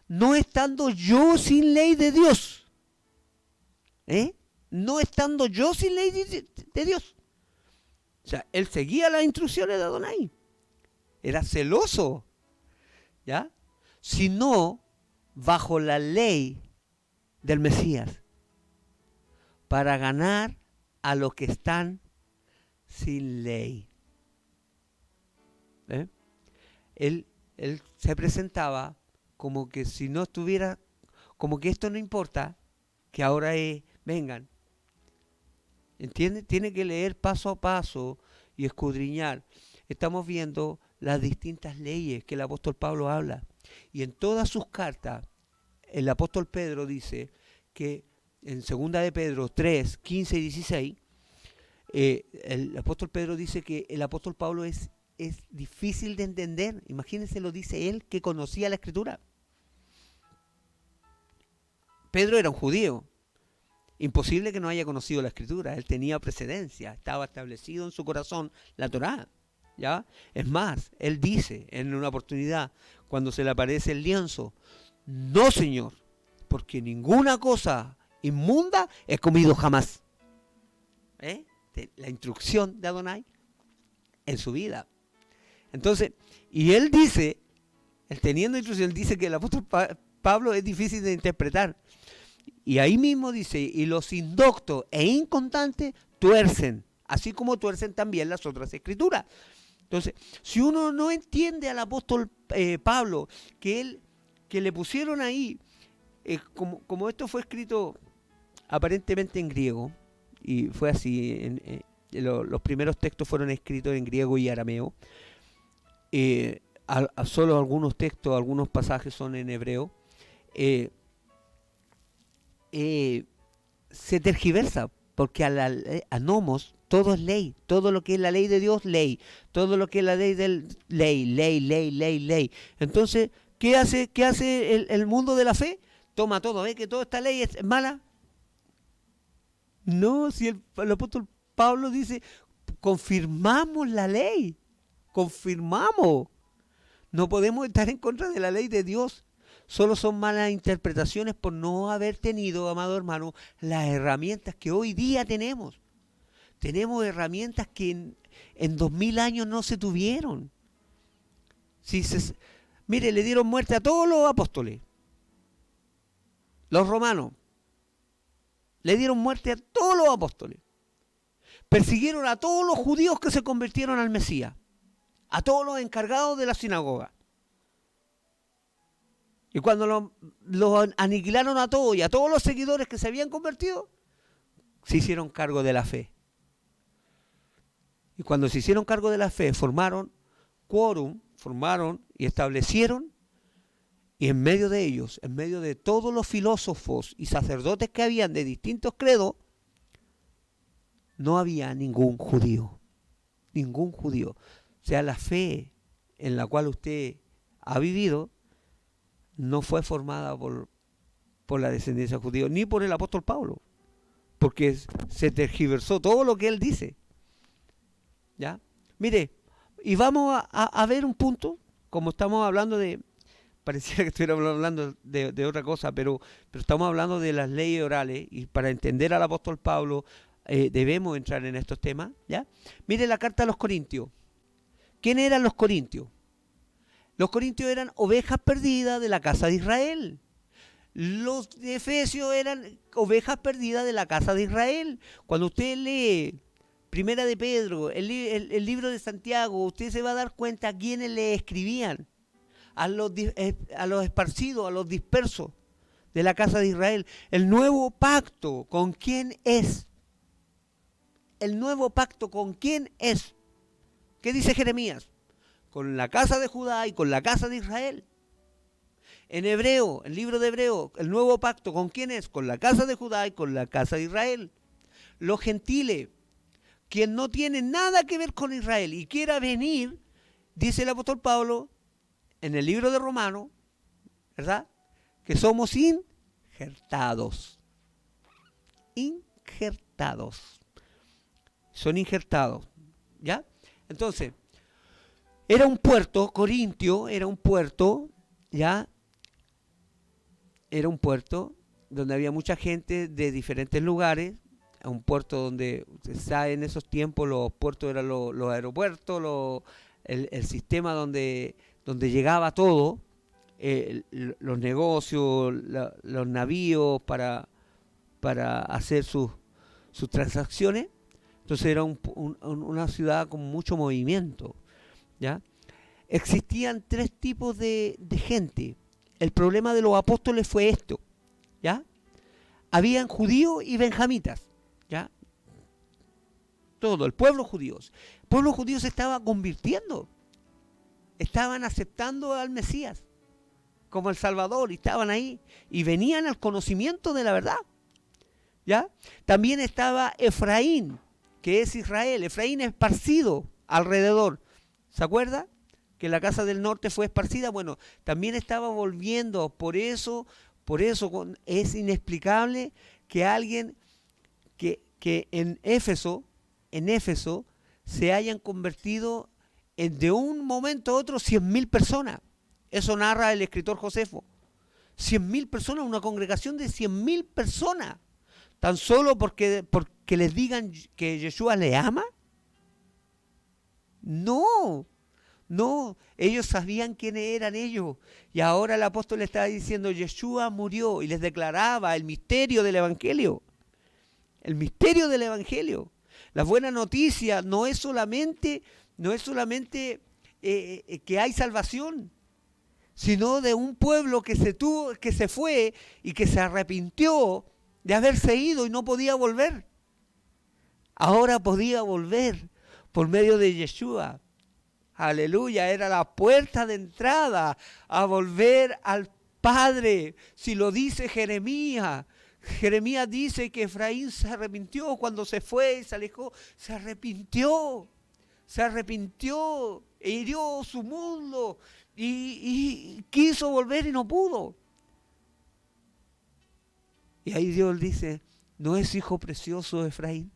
No estando yo sin ley de Dios. No estando yo sin ley de Dios. O sea, él seguía las instrucciones de Adonai. Era celoso. ¿Ya? Sino bajo la ley del Mesías. Para ganar a los que están sin ley. Él se presentaba como que si no estuviera, como que esto no importa, que ahora vengan. ¿Entiende? Tiene que leer paso a paso y escudriñar. Estamos viendo las distintas leyes que el apóstol Pablo habla. Y en todas sus cartas, el apóstol Pedro dice que en 2 de Pedro 3, 15 y 16, el apóstol Pedro dice que el apóstol Pablo es difícil de entender. Imagínense, lo dice él que conocía la Escritura. Pedro era un judío. Imposible que no haya conocido la Escritura. Él tenía precedencia. Estaba establecido en su corazón la Torá. ¿Ya? Es más, él dice en una oportunidad, cuando se le aparece el lienzo, no, Señor, porque ninguna cosa inmunda he comido jamás. La instrucción de Adonai en su vida. Entonces, y él dice, él teniendo instrucción, él dice que el apóstol Pablo es difícil de interpretar. Y ahí mismo dice, y los indoctos e inconstantes tuercen, así como tuercen también las otras escrituras. Entonces, si uno no entiende al apóstol Pablo, que le pusieron ahí, como esto fue escrito aparentemente en griego, y fue así, los primeros textos fueron escritos en griego y arameo, solo algunos textos, algunos pasajes son en hebreo, se tergiversa, porque a nomos todo es ley, todo lo que es la ley de Dios, ley, todo lo que es la ley del ley. Entonces, ¿qué hace el mundo de la fe? Toma todo, ¿ve que toda esta ley es mala? No, si el apóstol Pablo dice, confirmamos la ley, confirmamos. No podemos estar en contra de la ley de Dios. Solo son malas interpretaciones por no haber tenido, amado hermano, las herramientas que hoy día tenemos. Tenemos herramientas que en 2000 años no se tuvieron. Mire, le dieron muerte a todos los apóstoles. Los romanos. Le dieron muerte a todos los apóstoles. Persiguieron a todos los judíos que se convirtieron al Mesías. A todos los encargados de la sinagoga. Y cuando los aniquilaron a todos y a todos los seguidores que se habían convertido, se hicieron cargo de la fe. Y cuando se hicieron cargo de la fe, formaron quórum, formaron y establecieron, y en medio de ellos, en medio de todos los filósofos y sacerdotes que habían de distintos credos, no había ningún judío. Ningún judío. O sea, la fe en la cual usted ha vivido no fue formada por la descendencia judía, ni por el apóstol Pablo, porque se tergiversó todo lo que él dice. ¿Ya? Mire, y vamos a ver un punto, como estamos hablando pareciera que estuviéramos hablando de otra cosa, pero estamos hablando de las leyes orales, y para entender al apóstol Pablo debemos entrar en estos temas. ¿Ya? Mire la carta a los Corintios. ¿Quiénes eran los corintios? Los corintios eran ovejas perdidas de la casa de Israel. Los de Efesios eran ovejas perdidas de la casa de Israel. Cuando usted lee Primera de Pedro, el libro de Santiago, usted se va a dar cuenta a quiénes le escribían. A los esparcidos, a los dispersos de la casa de Israel. El nuevo pacto, ¿con quién es? El nuevo pacto, ¿con quién es? ¿Qué dice Jeremías? Con la casa de Judá y con la casa de Israel. En Hebreo, el libro de Hebreo, el nuevo pacto, ¿con quién es? Con la casa de Judá y con la casa de Israel. Los gentiles, quien no tiene nada que ver con Israel y quiera venir, dice el apóstol Pablo en el libro de Romanos, ¿verdad? Que somos injertados. Injertados. Son injertados, ¿ya? Entonces, era un puerto, Corintio era un puerto, ¿ya? Era un puerto donde había mucha gente de diferentes lugares, un puerto donde, usted sabe, en esos tiempos los puertos eran los aeropuertos, el sistema donde llegaba todo, los negocios, los navíos para hacer sus transacciones. Entonces era una ciudad con mucho movimiento. ¿Ya? Existían tres tipos de gente. El problema de los apóstoles fue esto. ¿Ya? Habían judíos y benjamitas. ¿Ya? Todo, el pueblo judío. El pueblo judío se estaba convirtiendo. Estaban aceptando al Mesías como el Salvador y estaban ahí y venían al conocimiento de la verdad. ¿Ya? También estaba Efraín, que es Israel. Efraín esparcido alrededor. ¿Se acuerda? Que la casa del norte fue esparcida. Bueno, también estaba volviendo. Por eso es inexplicable que alguien que en Éfeso se hayan convertido de un momento a otro 100.000 personas. Eso narra el escritor Josefo. 100.000 personas, una congregación de 100.000 personas. Tan solo porque les digan que Yeshua le ama. No, ellos sabían quiénes eran ellos. Y ahora el apóstol le estaba diciendo, Yeshua murió, y les declaraba el misterio del Evangelio. El misterio del Evangelio. La buena noticia no es solamente no es solamente que hay salvación, sino de un pueblo que se fue y que se arrepintió de haberse ido y no podía volver. Ahora podía volver por medio de Yeshua. Aleluya, era la puerta de entrada a volver al Padre. Si lo dice Jeremías, Jeremías dice que Efraín se arrepintió cuando se fue y se alejó. Se arrepintió, hirió su mundo y quiso volver y no pudo. Y ahí Dios dice, ¿no es hijo precioso Efraín?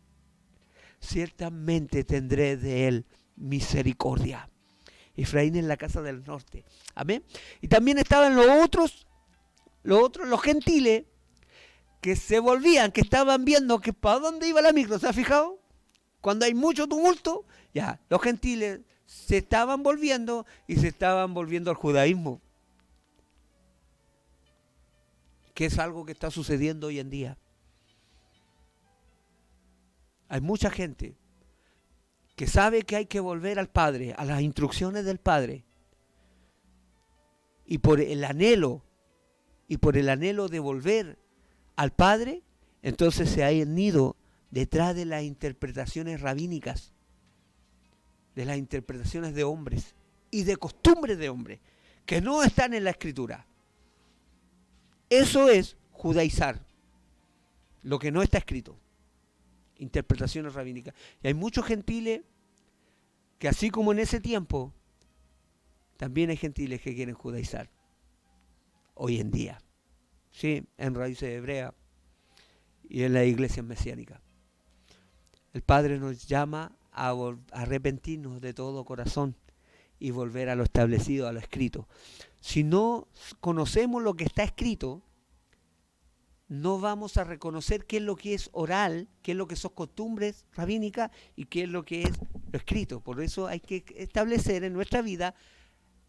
Ciertamente tendré de él misericordia. Efraín en la casa del norte. Amén. Y también estaban los gentiles, que se volvían, que estaban viendo que para dónde iba la micro. ¿Se ha fijado? Cuando hay mucho tumulto, ya, los gentiles se estaban volviendo y se estaban volviendo al judaísmo, que es algo que está sucediendo hoy en día. Hay mucha gente que sabe que hay que volver al Padre, a las instrucciones del Padre, y por el anhelo de volver al Padre, entonces se han ido detrás de las interpretaciones rabínicas, de las interpretaciones de hombres y de costumbres de hombres, que no están en la Escritura. Eso es judaizar, lo que no está escrito. Interpretaciones rabínicas. Y hay muchos gentiles que, así como en ese tiempo, también hay gentiles que quieren judaizar hoy en día, sí, en raíces hebreas y en las iglesias mesiánicas. El Padre nos llama a arrepentirnos de todo corazón y volver a lo establecido, a lo escrito. Si no conocemos lo que está escrito, no vamos a reconocer qué es lo que es oral, qué es lo que son costumbres rabínicas y qué es lo que es lo escrito. Por eso hay que establecer en nuestra vida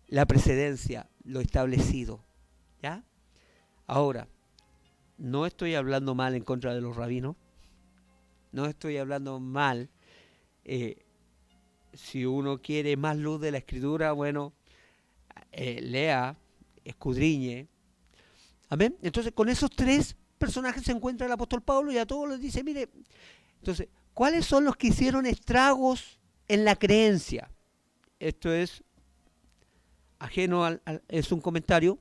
la precedencia, lo establecido. ¿Ya? Ahora, no estoy hablando mal en contra de los rabinos, no estoy hablando mal. Si uno quiere más luz de la Escritura, bueno, lea, escudriñe. Amén. Entonces, con esos tres personajes se encuentra el apóstol Pablo y a todos les dice, mire, entonces, ¿cuáles son los que hicieron estragos en la creencia? Esto es ajeno es un comentario.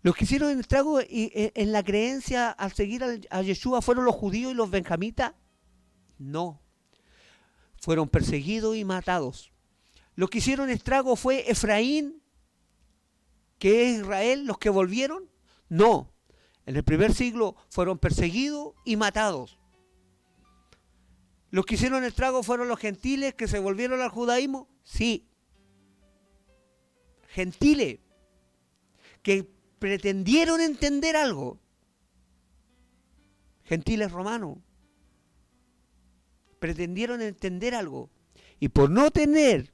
Los que hicieron estragos en la creencia al seguir a Yeshua, ¿fueron los judíos y los benjamitas? No. Fueron perseguidos y matados. Los que hicieron estragos fue Efraín, que es Israel, los que volvieron. No. En el primer siglo fueron perseguidos y matados. ¿Los que hicieron estragos fueron los gentiles que se volvieron al judaísmo? Sí. Gentiles que pretendieron entender algo. Gentiles romanos. Pretendieron entender algo. Y por no tener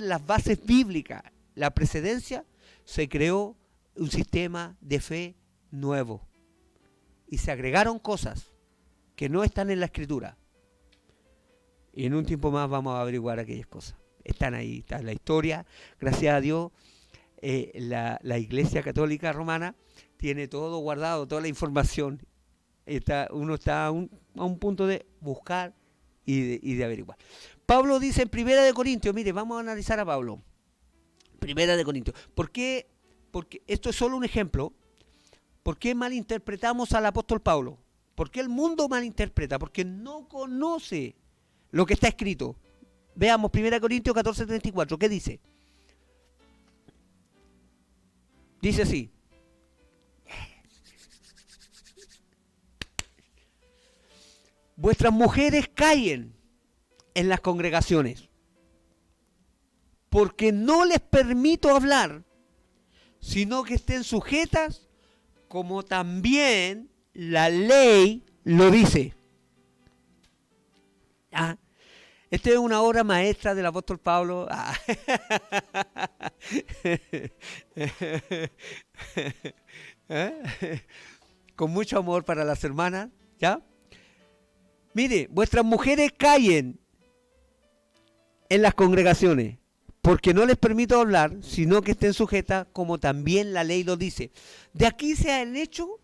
las bases bíblicas, la precedencia, se creó un sistema de fe nuevo. Y se agregaron cosas que no están en la Escritura. Y en un tiempo más vamos a averiguar aquellas cosas. Están ahí, está en la historia. Gracias a Dios, la Iglesia Católica Romana tiene todo guardado, toda la información. Uno está a un punto de buscar y de averiguar. Pablo dice en 1 Corintios, mire, vamos a analizar a Pablo. 1 Corintios. ¿Por qué? Porque esto es solo un ejemplo. ¿Por qué malinterpretamos al apóstol Pablo? ¿Por qué el mundo malinterpreta? Porque no conoce lo que está escrito. Veamos 1 Corintios 14:34. ¿Qué dice? Dice así. Vuestras mujeres callen en las congregaciones, porque no les permito hablar, sino que estén sujetas, como también la ley lo dice. ¿Ah? Esta es una obra maestra del apóstol Pablo. Con mucho amor para las hermanas, ¿ya? Mire, vuestras mujeres callen en las congregaciones, porque no les permito hablar, sino que estén sujetas, como también la ley lo dice. De aquí se han hecho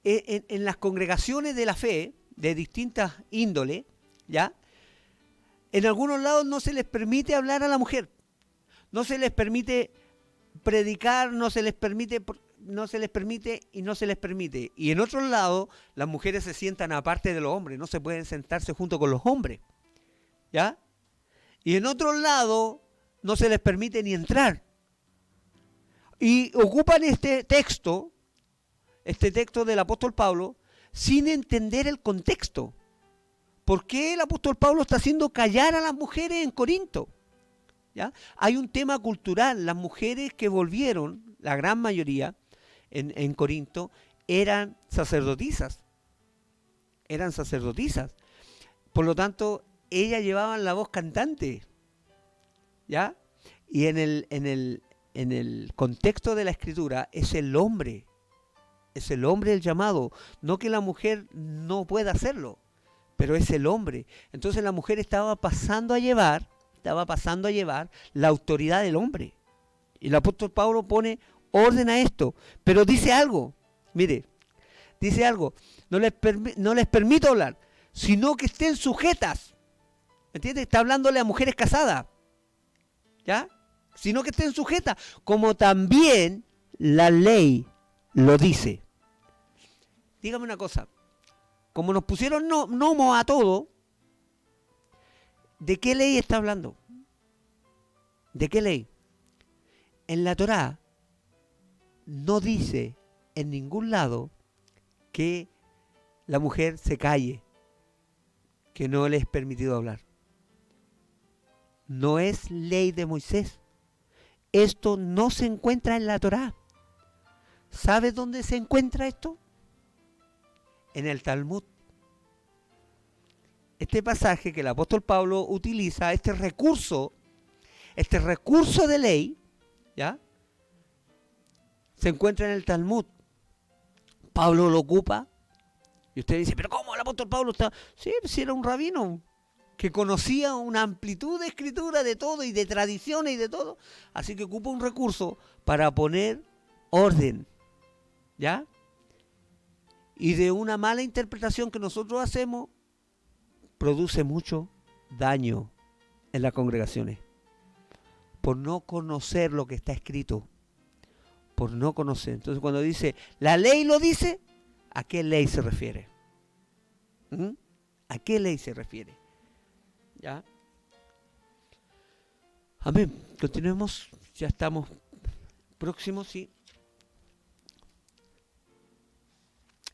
en las congregaciones de la fe, de distintas índoles, ¿ya? En algunos lados no se les permite hablar a la mujer, no se les permite predicar, no se les permite y no se les permite. Y en otros lados las mujeres se sientan aparte de los hombres, no se pueden sentarse junto con los hombres, ¿ya? Y en otros lados no se les permite ni entrar. Y ocupan este texto del apóstol Pablo, sin entender el contexto. ¿Por qué el apóstol Pablo está haciendo callar a las mujeres en Corinto? ¿Ya? Hay un tema cultural. Las mujeres que volvieron, la gran mayoría, en Corinto, eran sacerdotisas. Eran sacerdotisas. Por lo tanto, ellas llevaban la voz cantante. ¿Ya? Y en el contexto de la Escritura es el hombre el llamado, no que la mujer no pueda hacerlo, pero es el hombre. Entonces la mujer estaba pasando a llevar la autoridad del hombre. Y el apóstol Pablo pone orden a esto, pero dice algo, mire, no les permito hablar, sino que estén sujetas. ¿Entiendes? Está hablándole a mujeres casadas, ¿ya? Sino que estén sujetas, como también la ley lo dice. Dígame una cosa, como nos pusieron nomos a todo, ¿de qué ley está hablando? ¿De qué ley? En la Torá no dice en ningún lado que la mujer se calle, que no le es permitido hablar. No es ley de Moisés. Esto no se encuentra en la Torá. ¿Sabe dónde se encuentra esto? En el Talmud. Este pasaje que el apóstol Pablo utiliza, este recurso de ley, ¿ya? Se encuentra en el Talmud. Pablo lo ocupa. Y usted dice, ¿pero cómo el apóstol Pablo está? Sí, si era un rabino que conocía una amplitud de escritura de todo y de tradiciones y de todo. Así que ocupa un recurso para poner orden, ¿ya? Y de una mala interpretación que nosotros hacemos, produce mucho daño en las congregaciones. Por no conocer lo que está escrito. Por no conocer. Entonces cuando dice, la ley lo dice, ¿a qué ley se refiere? ¿A qué ley se refiere? ¿Ya? Amén. Continuemos. Ya estamos próximos, sí.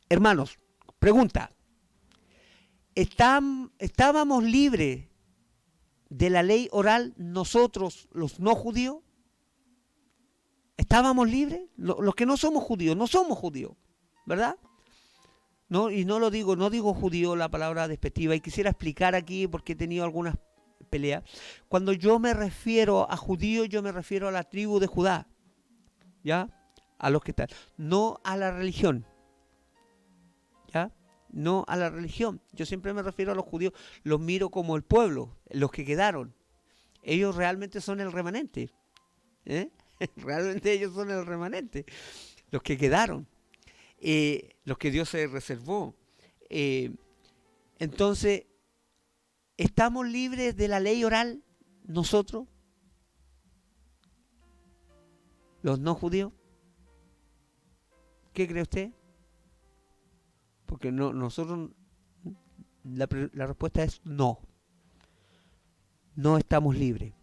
Hermanos, pregunta. ¿Estábamos libres de la ley oral nosotros, los no judíos? ¿Estábamos libres? Los que no somos judíos, ¿verdad? No, y no digo judío la palabra despectiva, y quisiera explicar aquí porque he tenido algunas peleas. Cuando yo me refiero a judío, yo me refiero a la tribu de Judá, ¿ya? A los que están, no a la religión, ¿ya? No a la religión. Yo siempre me refiero a los judíos, los miro como el pueblo, los que quedaron. Ellos realmente son el remanente, ¿eh? Realmente ellos son el remanente, los que quedaron, los que Dios se reservó. Entonces, ¿estamos libres de la ley oral nosotros, los no judíos? ¿Qué cree usted? Porque nosotros, la respuesta es no. No estamos libres.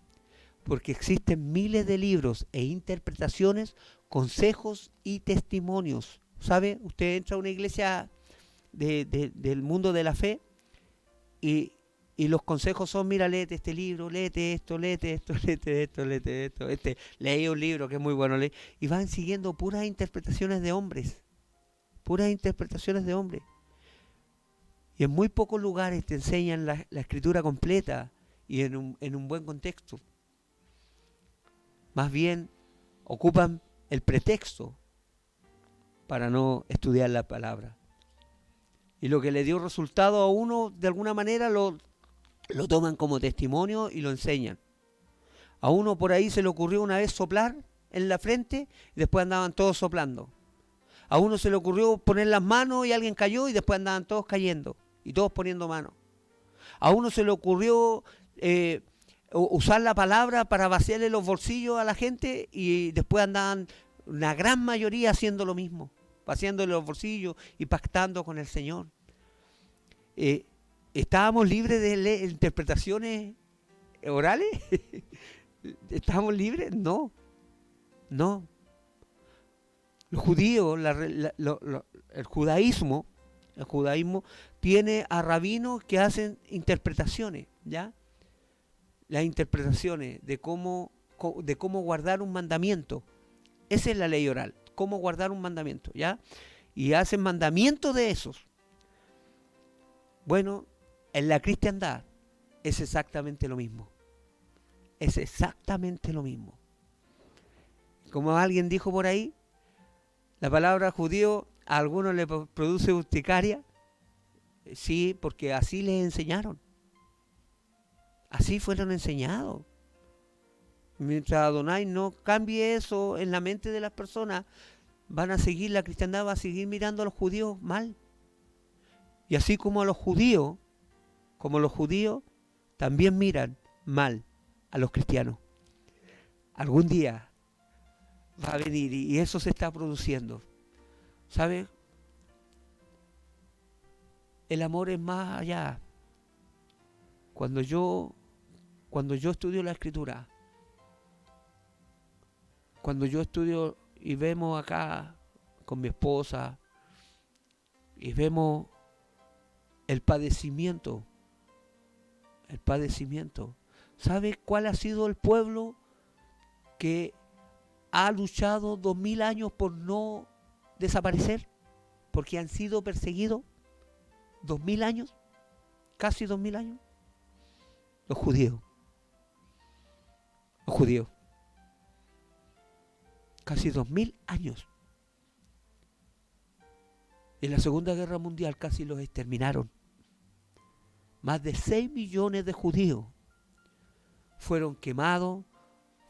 Porque existen miles de libros e interpretaciones, consejos y testimonios. ¿Sabe? Usted entra a una iglesia del mundo de la fe y los consejos son, mira, léete este libro, léete esto, léete esto, léete esto, léete esto. Leí un libro que es muy bueno, y van siguiendo puras interpretaciones de hombres. Puras interpretaciones de hombres. Y en muy pocos lugares te enseñan la escritura completa y en un buen contexto. Más bien ocupan el pretexto para no estudiar la palabra. Y lo que le dio resultado a uno, de alguna manera lo lo toman como testimonio y lo enseñan. A uno por ahí se le ocurrió una vez soplar en la frente y después andaban todos soplando. A uno se le ocurrió poner las manos y alguien cayó y después andaban todos cayendo y todos poniendo manos. A uno se le ocurrió usar la palabra para vaciarle los bolsillos a la gente y después andaban una gran mayoría haciendo lo mismo, vaciándole los bolsillos y pactando con el Señor. ¿Estábamos libres de interpretaciones orales? ¿Estábamos libres? No, no. Los judíos, el judaísmo tiene a rabinos que hacen interpretaciones, ¿ya? Las interpretaciones de cómo guardar un mandamiento. Esa es la ley oral, cómo guardar un mandamiento, ¿ya? Y hacen mandamientos de esos. Bueno, en la cristiandad es exactamente lo mismo. Es exactamente lo mismo. Como alguien dijo por ahí, la palabra judío a algunos le produce urticaria. Sí, porque así les enseñaron. Así fueron enseñados. Mientras Adonai no cambie eso en la mente de las personas, van a seguir, la cristiandad va a seguir mirando a los judíos mal. Y así como los judíos también miran mal a los cristianos. Algún día va a venir y eso se está produciendo. ¿Sabe? El amor es más allá. Cuando yo estudio la Escritura, cuando yo estudio y vemos acá con mi esposa y vemos el padecimiento, ¿sabe cuál ha sido el pueblo que ha luchado 2000 años por no desaparecer? Porque han sido perseguidos 2000 años, casi 2000 años. Los judíos. Casi 2000 años. En la Segunda Guerra Mundial casi los exterminaron. Más de 6 millones de judíos fueron quemados,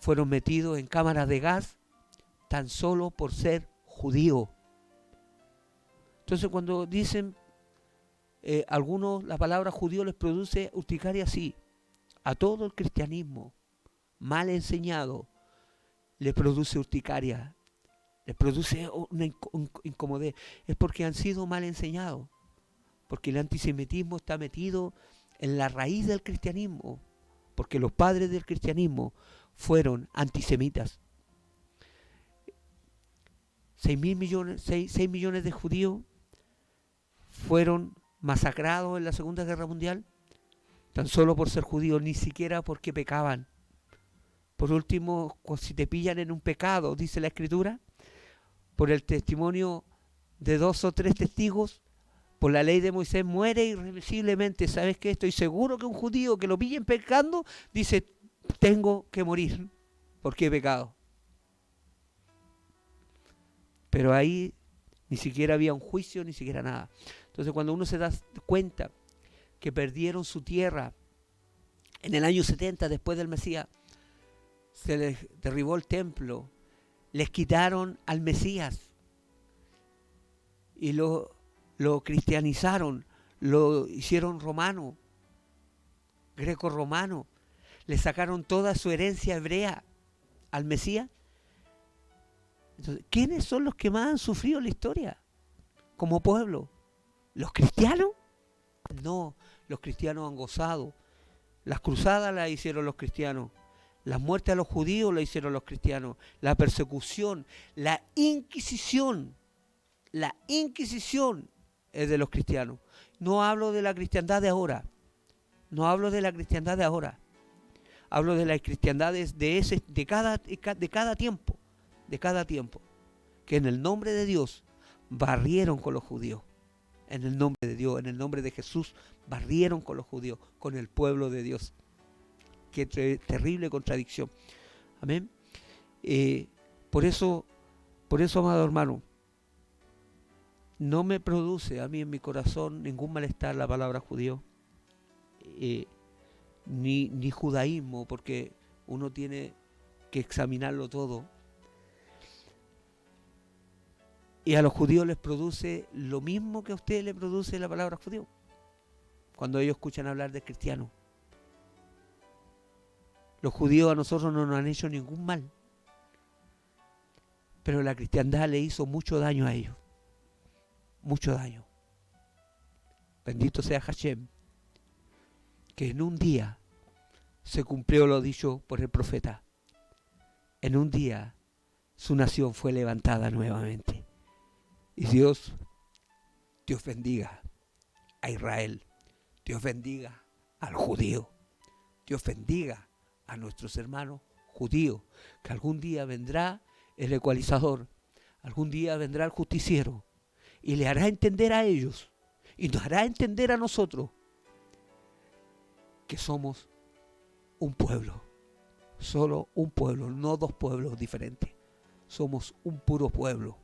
fueron metidos en cámaras de gas, tan solo por ser judíos. Entonces cuando dicen algunos, la palabra judío les produce urticaria, sí. A todo el cristianismo mal enseñado le produce urticaria, le produce una incomodidad. Es porque han sido mal enseñados, porque el antisemitismo está metido en la raíz del cristianismo, porque los padres del cristianismo fueron antisemitas. 6 millones de judíos fueron masacrados en la Segunda Guerra Mundial, tan solo por ser judíos, ni siquiera porque pecaban. Por último, si te pillan en un pecado, dice la Escritura, por el testimonio de 2 o 3 testigos, por la ley de Moisés muere irremisiblemente. ¿Sabes qué? Estoy seguro que un judío que lo pillen pecando, dice, tengo que morir porque he pecado. Pero ahí ni siquiera había un juicio, ni siquiera nada. Entonces cuando uno se da cuenta que perdieron su tierra en el año 70 después del Mesías, se les derribó el templo, les quitaron al Mesías y lo cristianizaron, lo hicieron romano, greco-romano, le sacaron toda su herencia hebrea al Mesías. Entonces, ¿quiénes son los que más han sufrido la historia como pueblo? ¿Los cristianos? No, los cristianos han gozado. Las cruzadas las hicieron los cristianos. Las muertes a los judíos las hicieron los cristianos. La persecución, la Inquisición es de los cristianos. No hablo de la cristiandad de ahora. Hablo de la cristiandad de cada tiempo. Que en el nombre de Dios barrieron con los judíos. En el nombre de Dios, en el nombre de Jesús, barrieron con los judíos, con el pueblo de Dios. Qué terrible contradicción. Amén. Por eso, amado hermano, no me produce a mí en mi corazón ningún malestar la palabra judío. ni judaísmo, porque uno tiene que examinarlo todo. Y a los judíos les produce lo mismo que a ustedes les produce la palabra judío, cuando ellos escuchan hablar de cristianos. Los judíos a nosotros no nos han hecho ningún mal, pero la cristiandad le hizo mucho daño a ellos. Mucho daño. Bendito sea Hashem, que en un día se cumplió lo dicho por el profeta. En un día su nación fue levantada nuevamente. Y Dios bendiga a Israel. Dios bendiga al judío. Dios bendiga a nuestros hermanos judíos, que algún día vendrá el ecualizador, algún día vendrá el justiciero y le hará entender a ellos y nos hará entender a nosotros que somos un pueblo, solo un pueblo, no dos pueblos diferentes. Somos un puro pueblo,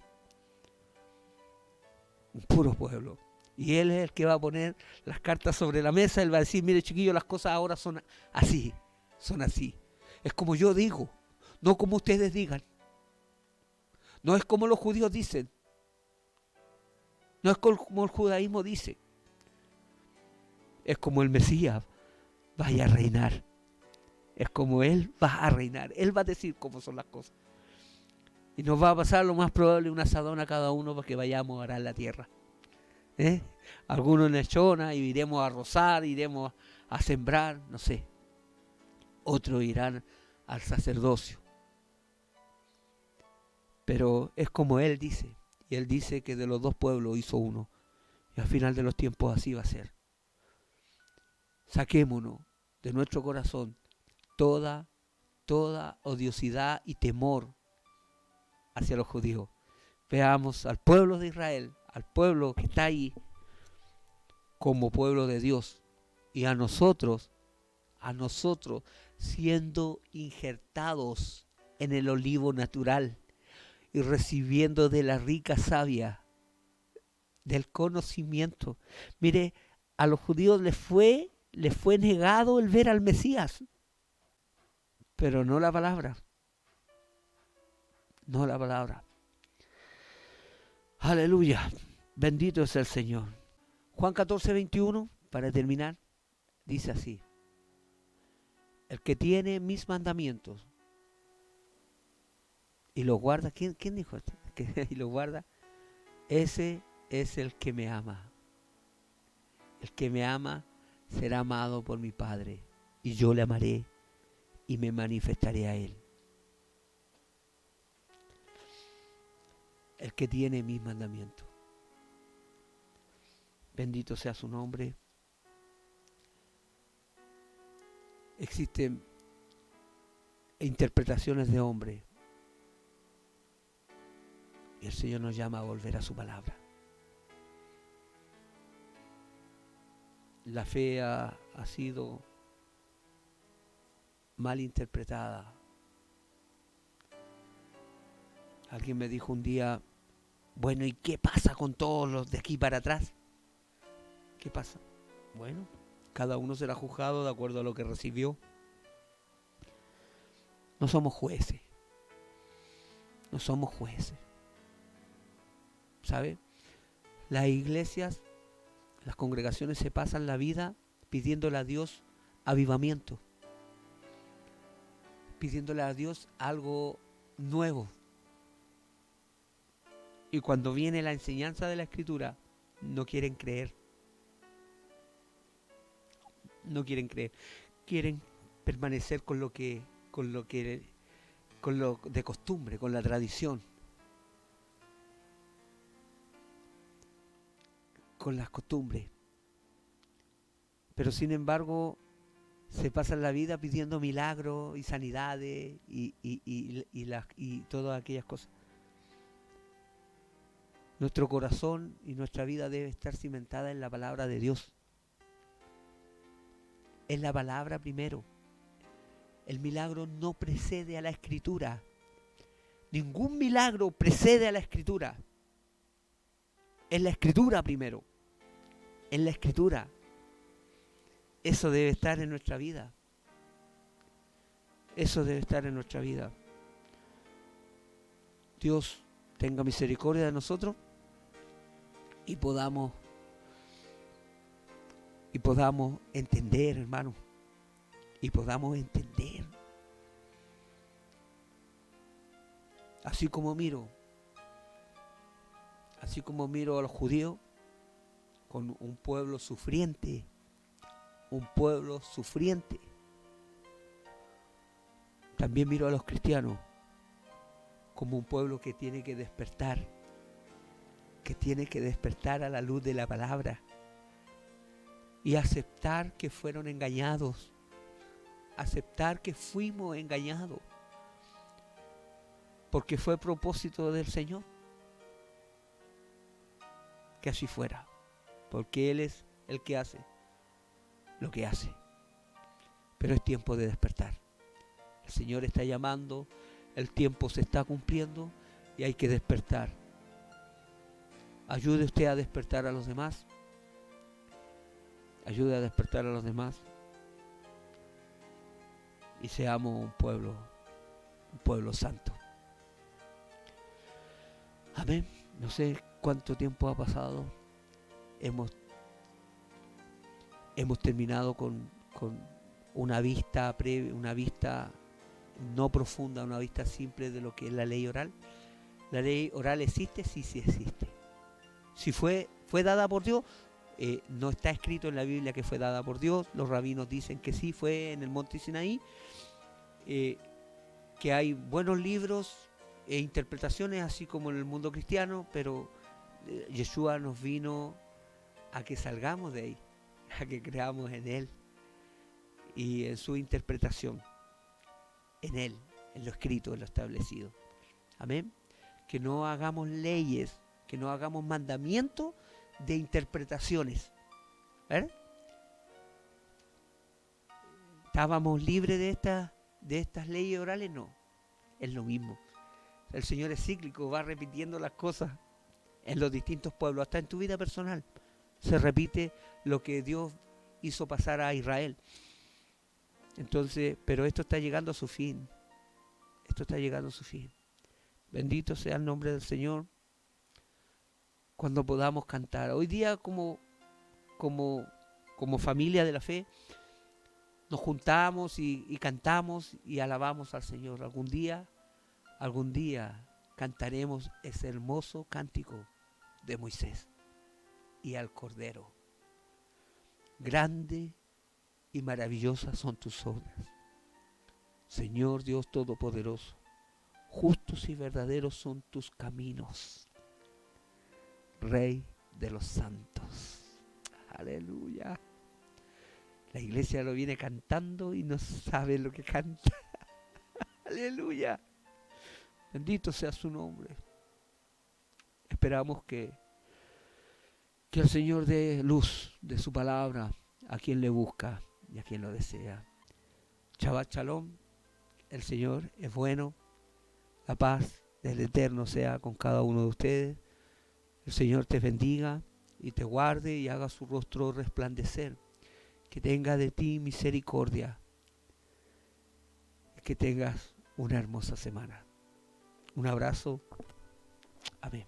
un puro pueblo. Y Él es el que va a poner las cartas sobre la mesa. Él va a decir, mire chiquillos, las cosas ahora son así, son así. Es como yo digo, no como ustedes digan. No es como los judíos dicen. No es como el judaísmo dice. Es como el Mesías vaya a reinar. Es como Él va a reinar. Él va a decir cómo son las cosas. Y nos va a pasar lo más probable un asadón a cada uno para que vayamos a arar la tierra. Algunos en Echona y iremos a rozar, iremos a sembrar, no sé. Otros irán al sacerdocio. Pero es como Él dice. Y Él dice que de los dos pueblos hizo uno. Y al final de los tiempos así va a ser. Saquémonos de nuestro corazón toda odiosidad y temor hacia los judíos. Veamos al pueblo de Israel, al pueblo que está ahí, como pueblo de Dios. Y a nosotros siendo injertados en el olivo natural y recibiendo de la rica savia del conocimiento. Mire, a los judíos les fue negado el ver al Mesías, pero no la palabra. No la palabra. Aleluya. Bendito es el Señor. Juan 14:21, para terminar, dice así. El que tiene mis mandamientos y los guarda, ¿quién dijo esto? Y los guarda, ese es el que me ama. El que me ama será amado por mi Padre, y yo le amaré y me manifestaré a él. El que tiene mis mandamientos. Bendito sea su nombre. Existen interpretaciones de hombre. Y el Señor nos llama a volver a su palabra. La fe ha sido mal interpretada. Alguien me dijo un día, bueno, ¿y qué pasa con todos los de aquí para atrás? ¿Qué pasa? Bueno, cada uno será juzgado de acuerdo a lo que recibió. No somos jueces. No somos jueces. ¿Sabe? Las iglesias, las congregaciones se pasan la vida pidiéndole a Dios avivamiento. Pidiéndole a Dios algo nuevo. Y cuando viene la enseñanza de la Escritura, no quieren creer. No quieren creer. Quieren permanecer con lo de costumbre, con la tradición. Con las costumbres. Pero sin embargo, se pasan la vida pidiendo milagros y sanidades y todas aquellas cosas. Nuestro corazón y nuestra vida debe estar cimentada en la palabra de Dios. En la palabra primero. El milagro no precede a la Escritura. Ningún milagro precede a la Escritura. Es la Escritura primero. En la Escritura. Eso debe estar en nuestra vida. Eso debe estar en nuestra vida. Dios tenga misericordia de nosotros y podamos entender, hermano, y podamos entender. Así como miro a los judíos con un pueblo sufriente, también miro a los cristianos como un pueblo que tiene que despertar a la luz de la palabra y aceptar que fueron engañados, aceptar que fuimos engañados, porque fue propósito del Señor que así fuera, porque Él es el que hace lo que hace. Pero es tiempo de despertar. El Señor está llamando, el tiempo se está cumpliendo y hay que despertar. Ayude usted a despertar a los demás. Ayude a despertar a los demás. Y seamos un pueblo santo. Amén. No sé cuánto tiempo ha pasado. Hemos terminado con una vista previa, una vista no profunda, una vista simple de lo que es la ley oral. ¿La ley oral existe? Sí existe. Si fue dada por Dios, no está escrito en la Biblia que fue dada por Dios. Los rabinos dicen que sí, fue en el monte Sinaí. Que hay buenos libros e interpretaciones, así como en el mundo cristiano, pero Yeshua nos vino a que salgamos de ahí, a que creamos en Él y en su interpretación, en Él, en lo escrito, en lo establecido. Amén. Que no hagamos leyes, que no hagamos mandamientos de interpretaciones. ¿Verdad? ¿Estábamos libres de estas leyes orales? No, es lo mismo. El Señor es cíclico, va repitiendo las cosas en los distintos pueblos, hasta en tu vida personal. Se repite lo que Dios hizo pasar a Israel. Entonces, pero esto está llegando a su fin. Bendito sea el nombre del Señor. Cuando podamos cantar. Hoy día como familia de la fe, nos juntamos y cantamos y alabamos al Señor. Algún día cantaremos ese hermoso cántico de Moisés y al Cordero. Grande y maravillosas son tus obras, Señor Dios Todopoderoso. Justos y verdaderos son tus caminos, Rey de los santos. Aleluya. La iglesia lo viene cantando y no sabe lo que canta. Aleluya. Bendito sea su nombre. Esperamos que el Señor dé luz de su palabra a quien le busca y a quien lo desea. Shabbat Shalom. El Señor es bueno. La paz del Eterno sea con cada uno de ustedes. El Señor te bendiga y te guarde y haga su rostro resplandecer. Que tenga de ti misericordia. Que tengas una hermosa semana. Un abrazo. Amén.